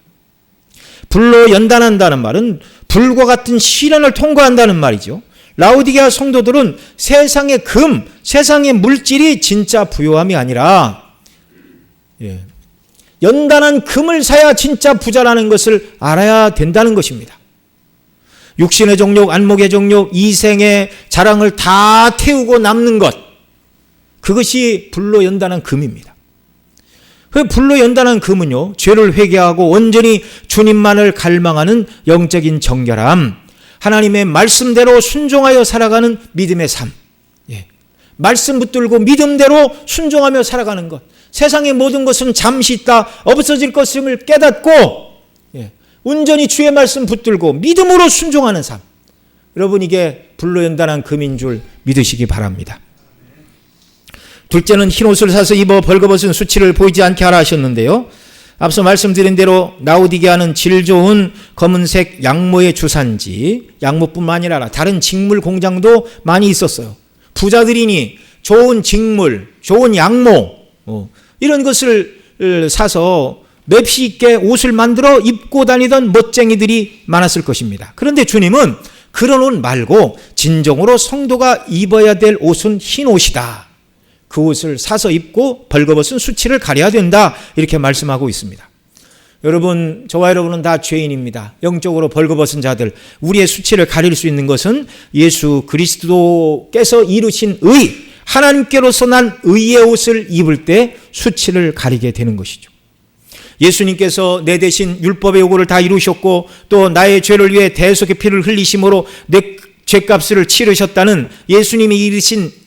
불로 연단한다는 말은 불과 같은 시련을 통과한다는 말이죠. 라오디게아 성도들은 세상의 금, 세상의 물질이 진짜 부요함이 아니라 연단한 금을 사야 진짜 부자라는 것을 알아야 된다는 것입니다. 육신의 정욕, 안목의 정욕, 이생의 자랑을 다 태우고 남는 것, 그것이 불로 연단한 금입니다. 그 불로 연단한 금은요, 죄를 회개하고 온전히 주님만을 갈망하는 영적인 정결함, 하나님의 말씀대로 순종하여 살아가는 믿음의 삶, 말씀 붙들고 믿음대로 순종하며 살아가는 것, 세상의 모든 것은 잠시 있다 없어질 것임을 깨닫고 온전히 주의 말씀 붙들고 믿음으로 순종하는 삶, 여러분, 이게 불로 연단한 금인 줄 믿으시기 바랍니다. 둘째는 흰옷을 사서 입어 벌거벗은 수치를 보이지 않게 하라 하셨는데요, 앞서 말씀드린 대로 라오디게아는 질 좋은 검은색 양모의 주산지, 양모뿐만 아니라 다른 직물 공장도 많이 있었어요. 부자들이니 좋은 직물, 좋은 양모, 이런 것을 사서 맵시 있게 옷을 만들어 입고 다니던 멋쟁이들이 많았을 것입니다. 그런데 주님은 그런 옷 말고 진정으로 성도가 입어야 될 옷은 흰 옷이다. 그 옷을 사서 입고 벌거벗은 수치를 가려야 된다, 이렇게 말씀하고 있습니다. 여러분, 저와 여러분은 다 죄인입니다. 영적으로 벌거벗은 자들, 우리의 수치를 가릴 수 있는 것은 예수 그리스도께서 이루신 의, 하나님께로서 난 의의 옷을 입을 때 수치를 가리게 되는 것이죠. 예수님께서 내 대신 율법의 요구를 다 이루셨고 또 나의 죄를 위해 대속의 피를 흘리심으로 내 죄값을 치르셨다는 예수님이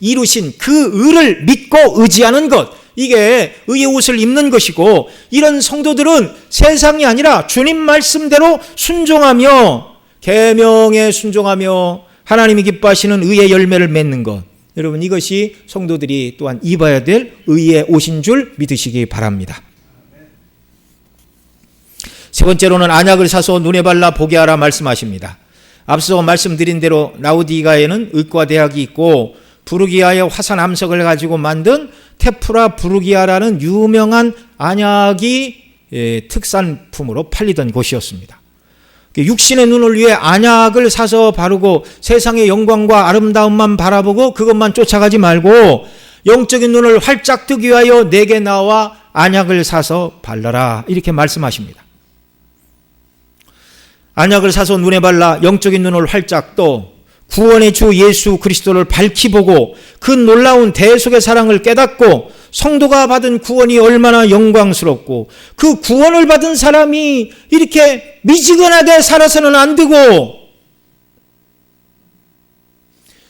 이루신 그 의를 믿고 의지하는 것, 이게 의의 옷을 입는 것이고, 이런 성도들은 세상이 아니라 주님 말씀대로 순종하며 계명에 순종하며 하나님이 기뻐하시는 의의 열매를 맺는 것, 여러분, 이것이 성도들이 또한 입어야 될 의의 옷인 줄 믿으시기 바랍니다. 세 번째로는 안약을 사서 눈에 발라 보게 하라 말씀하십니다. 앞서 말씀드린 대로 라오디게아에는 의과대학이 있고 부르기아의 화산 암석을 가지고 만든 테프라 부르기아라는 유명한 안약이 특산품으로 팔리던 곳이었습니다. 육신의 눈을 위해 안약을 사서 바르고 세상의 영광과 아름다움만 바라보고 그것만 쫓아가지 말고 영적인 눈을 활짝 뜨기 위하여 내게 나와 안약을 사서 발라라, 이렇게 말씀하십니다. 안약을 사서 눈에 발라 영적인 눈을 활짝 떠 구원의 주 예수 그리스도를 밝히 보고 그 놀라운 대속의 사랑을 깨닫고 성도가 받은 구원이 얼마나 영광스럽고 그 구원을 받은 사람이 이렇게 미지근하게 살아서는 안 되고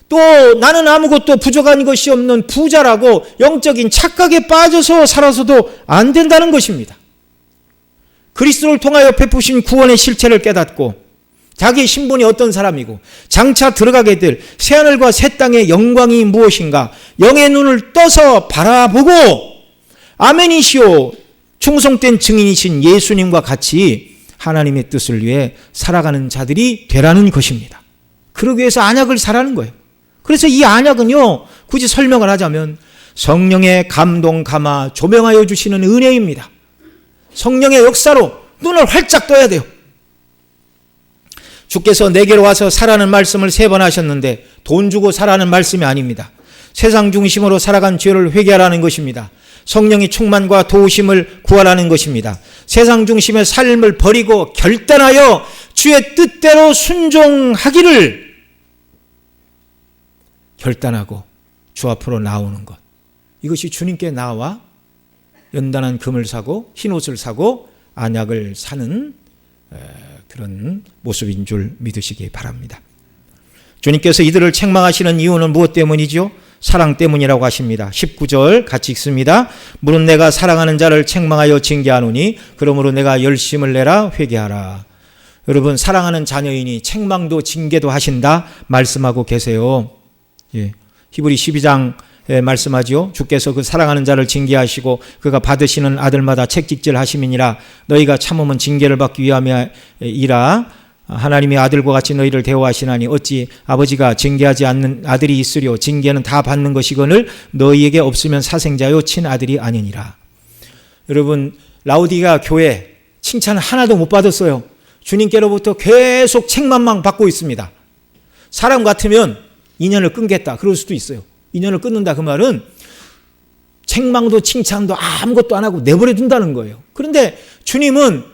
또 나는 아무것도 부족한 것이 없는 부자라고 영적인 착각에 빠져서 살아서도 안 된다는 것입니다. 그리스도를 통하여 베푸신 구원의 실체를 깨닫고 자기 신분이 어떤 사람이고 장차 들어가게 될 새하늘과 새 땅의 영광이 무엇인가 영의 눈을 떠서 바라보고 아멘이시오 충성된 증인이신 예수님과 같이 하나님의 뜻을 위해 살아가는 자들이 되라는 것입니다. 그러기 위해서 안약을 사라는 거예요. 그래서 이 안약은요, 굳이 설명을 하자면 성령의 감동 감화 조명하여 주시는 은혜입니다. 성령의 역사로 눈을 활짝 떠야 돼요. 주께서 내게로 와서 사라는 말씀을 3번 하셨는데 돈 주고 사라는 말씀이 아닙니다. 세상 중심으로 살아간 죄를 회개하라는 것입니다. 성령의 충만과 도우심을 구하라는 것입니다. 세상 중심의 삶을 버리고 결단하여 주의 뜻대로 순종하기를 결단하고 주 앞으로 나오는 것. 이것이 주님께 나와 연단한 금을 사고 흰옷을 사고 안약을 사는 그런 모습인 줄 믿으시기 바랍니다. 주님께서 이들을 책망하시는 이유는 무엇 때문이죠? 사랑 때문이라고 하십니다. 19절 같이 읽습니다. 물은 내가 사랑하는 자를 책망하여 징계하노니 그러므로 내가 열심을 내라 회개하라. 여러분 사랑하는 자녀이니 책망도 징계도 하신다 말씀하고 계세요. 예. 히브리 12장 말씀하죠. 주께서 그 사랑하는 자를 징계하시고 그가 받으시는 아들마다 책찍질 하심이니라. 너희가 참으면 징계를 받기 위함이라. 하나님의 아들과 같이 너희를 대우하시나니 어찌 아버지가 징계하지 않는 아들이 있으려. 징계는 다 받는 것이거늘 너희에게 없으면 사생자요 친아들이 아니니라. 여러분 라우디가 교회 칭찬 하나도 못 받았어요. 주님께로부터 계속 책망만 받고 있습니다. 사람 같으면 인연을 끊겠다 그럴 수도 있어요. 인연을 끊는다 그 말은 책망도 칭찬도 아무것도 안 하고 내버려 둔다는 거예요. 그런데 주님은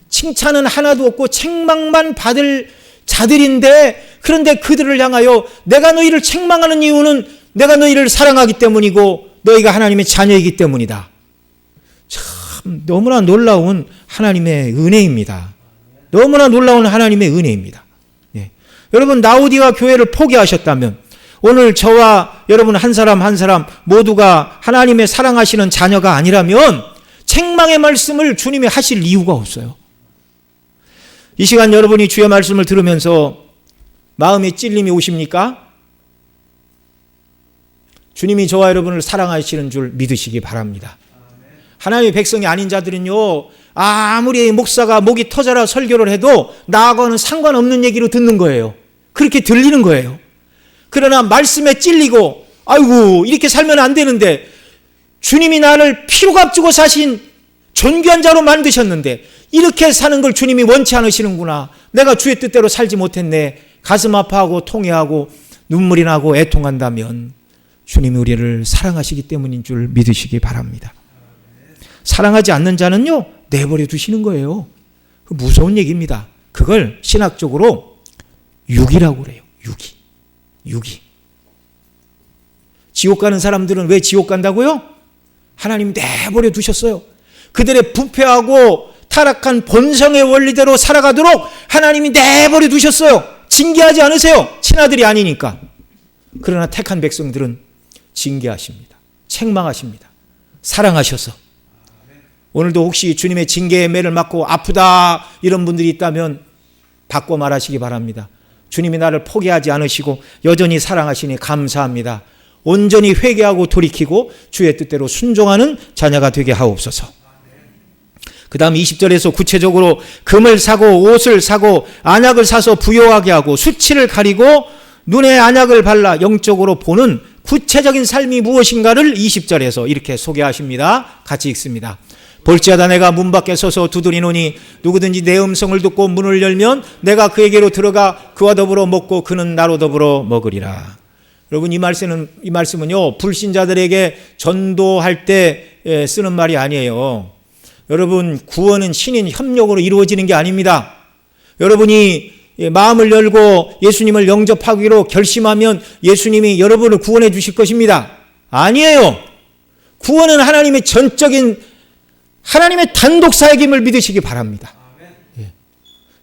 칭찬은 하나도 없고 책망만 받을 자들인데 그런데 그들을 향하여 내가 너희를 책망하는 이유는 내가 너희를 사랑하기 때문이고 너희가 하나님의 자녀이기 때문이다. 참 너무나 놀라운 하나님의 은혜입니다. 너무나 놀라운 하나님의 은혜입니다. 네. 여러분 라우디가 교회를 포기하셨다면 오늘 저와 여러분 한 사람 한 사람 모두가 하나님의 사랑하시는 자녀가 아니라면 책망의 말씀을 주님이 하실 이유가 없어요. 이 시간 여러분이 주의 말씀을 들으면서 마음에 찔림이 오십니까? 주님이 저와 여러분을 사랑하시는 줄 믿으시기 바랍니다. 하나님의 백성이 아닌 자들은요 아무리 목사가 목이 터져라 설교를 해도 나하고는 상관없는 얘기로 듣는 거예요. 그렇게 들리는 거예요. 그러나 말씀에 찔리고 아이고 이렇게 살면 안 되는데 주님이 나를 피로 값주고 사신 존귀한 자로 만드셨는데 이렇게 사는 걸 주님이 원치 않으시는구나. 내가 주의 뜻대로 살지 못했네. 가슴 아파하고 통해하고 눈물이 나고 애통한다면 주님이 우리를 사랑하시기 때문인 줄 믿으시기 바랍니다. 사랑하지 않는 자는요 내버려 두시는 거예요. 무서운 얘기입니다. 그걸 신학적으로 유기라고 그래요. 유기. 지옥 가는 사람들은 왜 지옥 간다고요? 하나님 내버려 두셨어요. 그들의 부패하고 타락한 본성의 원리대로 살아가도록 하나님이 내버려 두셨어요. 징계하지 않으세요. 친아들이 아니니까. 그러나 택한 백성들은 징계하십니다. 책망하십니다. 사랑하셔서. 오늘도 혹시 주님의 징계의 매를 맞고 아프다 이런 분들이 있다면 바꿔 말하시기 바랍니다. 주님이 나를 포기하지 않으시고 여전히 사랑하시니 감사합니다. 온전히 회개하고 돌이키고 주의 뜻대로 순종하는 자녀가 되게 하옵소서. 그 다음 20절에서 구체적으로 금을 사고 옷을 사고 안약을 사서 부요하게 하고 수치를 가리고 눈에 안약을 발라 영적으로 보는 구체적인 삶이 무엇인가를 20절에서 이렇게 소개하십니다. 같이 읽습니다. 볼지어다 내가 문 밖에 서서 두드리노니 누구든지 내 음성을 듣고 문을 열면 내가 그에게로 들어가 그와 더불어 먹고 그는 나로 더불어 먹으리라. 여러분 이 말씀은요 불신자들에게 전도할 때 쓰는 말이 아니에요. 여러분 구원은 신인 협력으로 이루어지는 게 아닙니다. 여러분이 마음을 열고 예수님을 영접하기로 결심하면 예수님이 여러분을 구원해 주실 것입니다. 아니에요. 구원은 하나님의 전적인 하나님의 단독 사역임을 믿으시기 바랍니다.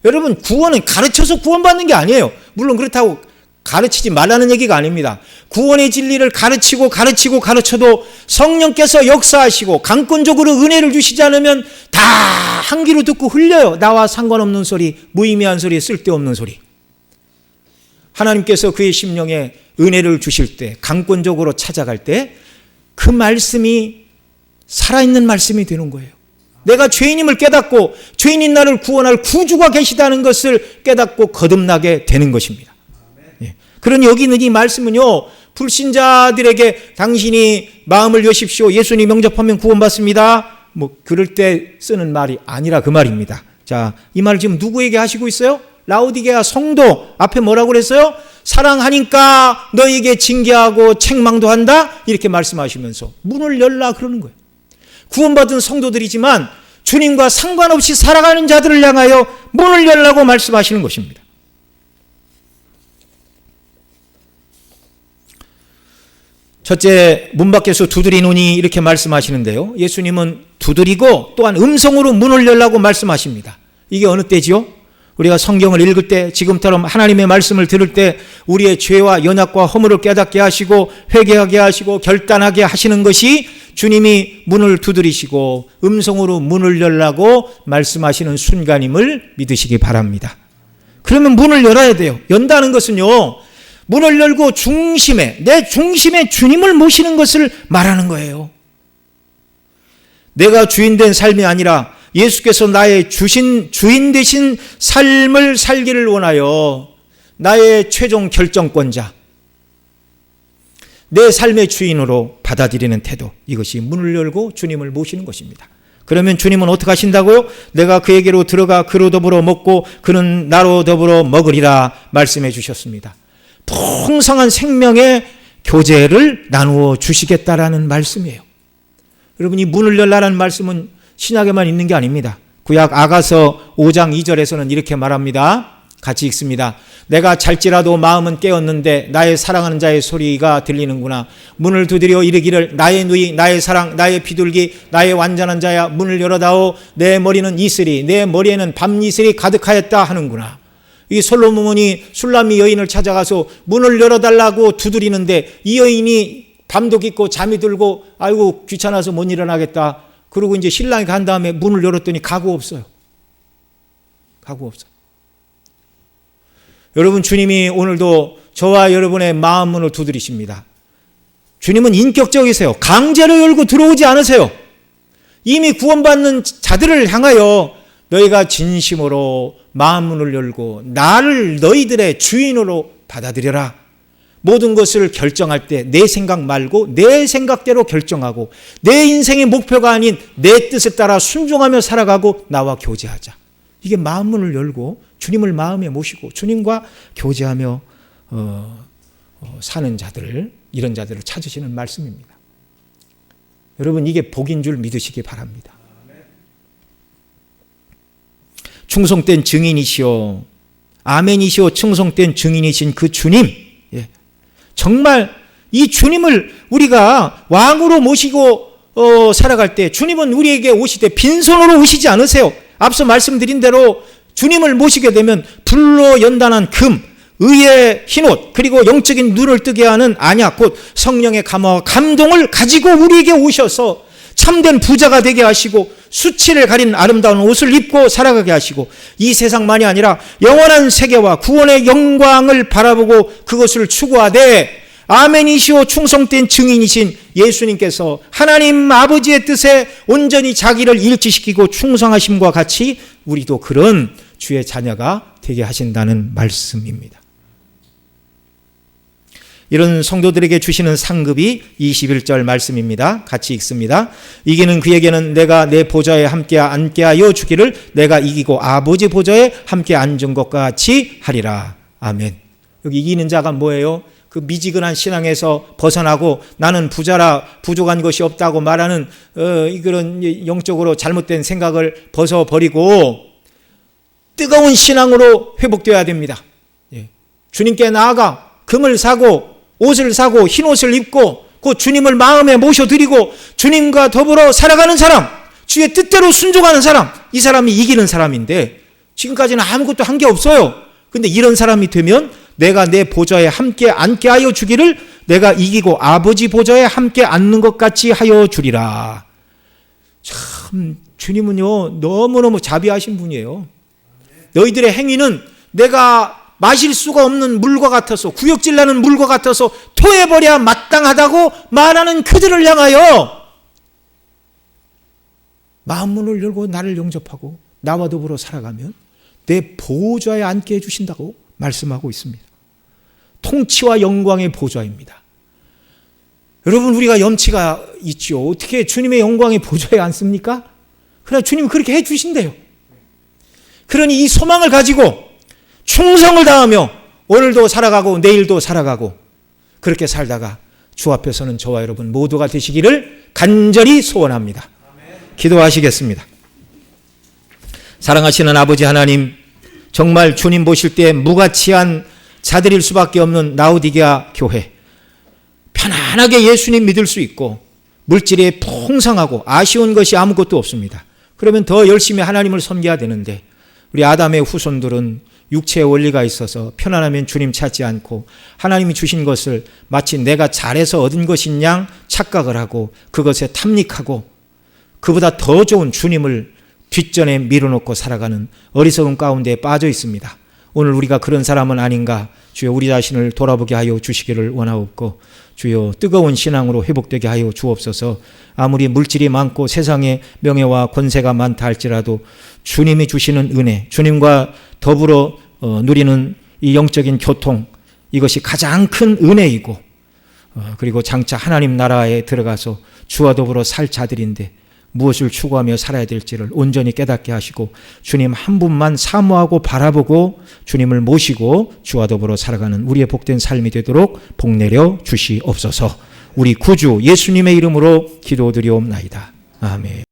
여러분, 구원은 가르쳐서 구원받는 게 아니에요. 물론 그렇다고 가르치지 말라는 얘기가 아닙니다. 구원의 진리를 가르쳐도 성령께서 역사하시고 강권적으로 은혜를 주시지 않으면 다 한 귀로 듣고 흘려요. 나와 상관없는 소리, 무의미한 소리, 쓸데없는 소리. 하나님께서 그의 심령에 은혜를 주실 때, 강권적으로 찾아갈 때 그 말씀이 살아있는 말씀이 되는 거예요. 내가 죄인임을 깨닫고 죄인인 나를 구원할 구주가 계시다는 것을 깨닫고 거듭나게 되는 것입니다. 그러니 여기 있는 이 말씀은요, 불신자들에게 당신이 마음을 여십시오, 예수님 영접하면 구원받습니다, 그럴 때 쓰는 말이 아니라 그 말입니다. 자, 이 말을 지금 누구에게 하시고 있어요? 라오디게아 성도 앞에 뭐라고 그랬어요? 사랑하니까 너에게 징계하고 책망도 한다, 이렇게 말씀하시면서 문을 열라 그러는 거예요. 구원받은 성도들이지만 주님과 상관없이 살아가는 자들을 향하여 문을 열라고 말씀하시는 것입니다. 첫째, 문 밖에서 두드리노니 이렇게 말씀하시는데요, 예수님은 두드리고 또한 음성으로 문을 열라고 말씀하십니다. 이게 어느 때지요? 우리가 성경을 읽을 때, 지금처럼 하나님의 말씀을 들을 때 우리의 죄와 연약과 허물을 깨닫게 하시고 회개하게 하시고 결단하게 하시는 것이 주님이 문을 두드리시고 음성으로 문을 열라고 말씀하시는 순간임을 믿으시기 바랍니다. 그러면 문을 열어야 돼요. 연다는 것은요, 문을 열고 내 중심에 주님을 모시는 것을 말하는 거예요. 내가 주인된 삶이 아니라 예수께서 나의 주인 되신 삶을 살기를 원하여 나의 최종 결정권자, 내 삶의 주인으로 받아들이는 태도, 이것이 문을 열고 주님을 모시는 것입니다. 그러면 주님은 어떻게 하신다고요? 내가 그에게로 들어가 그로 더불어 먹고 그는 나로 더불어 먹으리라 말씀해 주셨습니다. 풍성한 생명의 교제를 나누어 주시겠다라는 말씀이에요. 여러분, 이 문을 열라라는 말씀은 신약에만 있는 게 아닙니다. 구약 아가서 5장 2절에서는 이렇게 말합니다. 같이 읽습니다. 내가 잘지라도 마음은 깨었는데 나의 사랑하는 자의 소리가 들리는구나. 문을 두드려 이르기를 나의 누이, 나의 사랑, 나의 비둘기, 나의 완전한 자야, 문을 열어다오. 내 머리는 이슬이, 내 머리에는 밤이슬이 가득하였다 하는구나. 이 솔로몬이 술람이 여인을 찾아가서 문을 열어달라고 두드리는데 이 여인이 밤도 깊고 잠이 들고 아이고 귀찮아서 못 일어나겠다. 그리고 이제 신랑이 간 다음에 문을 열었더니 가구 없어요. 가구 없어요. 여러분, 주님이 오늘도 저와 여러분의 마음 문을 두드리십니다. 주님은 인격적이세요. 강제로 열고 들어오지 않으세요. 이미 구원받는 자들을 향하여 너희가 진심으로 마음 문을 열고 나를 너희들의 주인으로 받아들여라. 모든 것을 결정할 때 내 생각 말고 내 생각대로 결정하고 내 인생의 목표가 아닌 내 뜻을 따라 순종하며 살아가고 나와 교제하자. 이게 마음 문을 열고 주님을 마음에 모시고 주님과 교제하며 사는 자들, 이런 자들을 찾으시는 말씀입니다. 여러분, 이게 복인 줄 믿으시기 바랍니다. 충성된 증인이시오, 아멘이시오, 충성된 증인이신 그 주님, 정말 이 주님을 우리가 왕으로 모시고 살아갈 때 주님은 우리에게 오시되 빈손으로 오시지 않으세요. 앞서 말씀드린 대로 주님을 모시게 되면 불로 연단한 금, 의의 흰옷, 그리고 영적인 눈을 뜨게 하는 안약, 곧 성령의 감화와 감동을 가지고 우리에게 오셔서 참된 부자가 되게 하시고 수치를 가린 아름다운 옷을 입고 살아가게 하시고 이 세상만이 아니라 영원한 세계와 구원의 영광을 바라보고 그것을 추구하되 아멘이시오 충성된 증인이신 예수님께서 하나님 아버지의 뜻에 온전히 자기를 일치시키고 충성하심과 같이 우리도 그런 주의 자녀가 되게 하신다는 말씀입니다. 이런 성도들에게 주시는 상급이 21절 말씀입니다. 같이 읽습니다. 이기는 그에게는 내가 내 보좌에 함께 앉게 하여 주기를 내가 이기고 아버지 보좌에 함께 앉은 것과 같이 하리라. 아멘. 여기 이기는 자가 뭐예요? 그 미지근한 신앙에서 벗어나고 나는 부자라 부족한 것이 없다고 말하는 그런 영적으로 잘못된 생각을 벗어버리고 뜨거운 신앙으로 회복되어야 됩니다. 주님께 나아가 금을 사고 옷을 사고 흰 옷을 입고 그 주님을 마음에 모셔드리고 주님과 더불어 살아가는 사람, 주의 뜻대로 순종하는 사람, 이 사람이 이기는 사람인데 지금까지는 아무것도 한 게 없어요. 근데 이런 사람이 되면 내가 내 보좌에 함께 앉게 하여 주기를 내가 이기고 아버지 보좌에 함께 앉는 것 같이 하여 주리라. 참 주님은요 너무너무 자비하신 분이에요. 너희들의 행위는 내가 마실 수가 없는 물과 같아서 구역질 나는 물과 같아서 토해버려야 마땅하다고 말하는 그들을 향하여 마음문을 열고 나를 영접하고 나와 더불어 살아가면 내 보좌에 앉게 해주신다고 말씀하고 있습니다. 통치와 영광의 보좌입니다. 여러분 우리가 염치가 있죠. 어떻게 주님의 영광의 보좌에 앉습니까? 그러나 주님은 그렇게 해주신대요. 그러니 이 소망을 가지고 충성을 다하며 오늘도 살아가고 내일도 살아가고 그렇게 살다가 주 앞에서는 저와 여러분 모두가 되시기를 간절히 소원합니다. 기도하시겠습니다. 사랑하시는 아버지 하나님, 정말 주님 보실 때 무가치한 자들일 수밖에 없는 라오디게아 교회, 편안하게 예수님 믿을 수 있고 물질이 풍성하고 아쉬운 것이 아무것도 없습니다. 그러면 더 열심히 하나님을 섬겨야 되는데 우리 아담의 후손들은 육체의 원리가 있어서 편안하면 주님 찾지 않고 하나님이 주신 것을 마치 내가 잘해서 얻은 것인 양 착각을 하고 그것에 탐닉하고 그보다 더 좋은 주님을 뒷전에 밀어놓고 살아가는 어리석은 가운데 빠져 있습니다. 오늘 우리가 그런 사람은 아닌가 주여 우리 자신을 돌아보게 하여 주시기를 원하옵고 주여 뜨거운 신앙으로 회복되게 하여 주옵소서. 아무리 물질이 많고 세상에 명예와 권세가 많다 할지라도 주님이 주시는 은혜, 주님과 더불어 누리는 이 영적인 교통, 이것이 가장 큰 은혜이고 그리고 장차 하나님 나라에 들어가서 주와 더불어 살 자들인데 무엇을 추구하며 살아야 될지를 온전히 깨닫게 하시고 주님 한 분만 사모하고 바라보고 주님을 모시고 주와 더불어 살아가는 우리의 복된 삶이 되도록 복 내려 주시옵소서. 우리 구주 예수님의 이름으로 기도드리옵나이다. 아멘.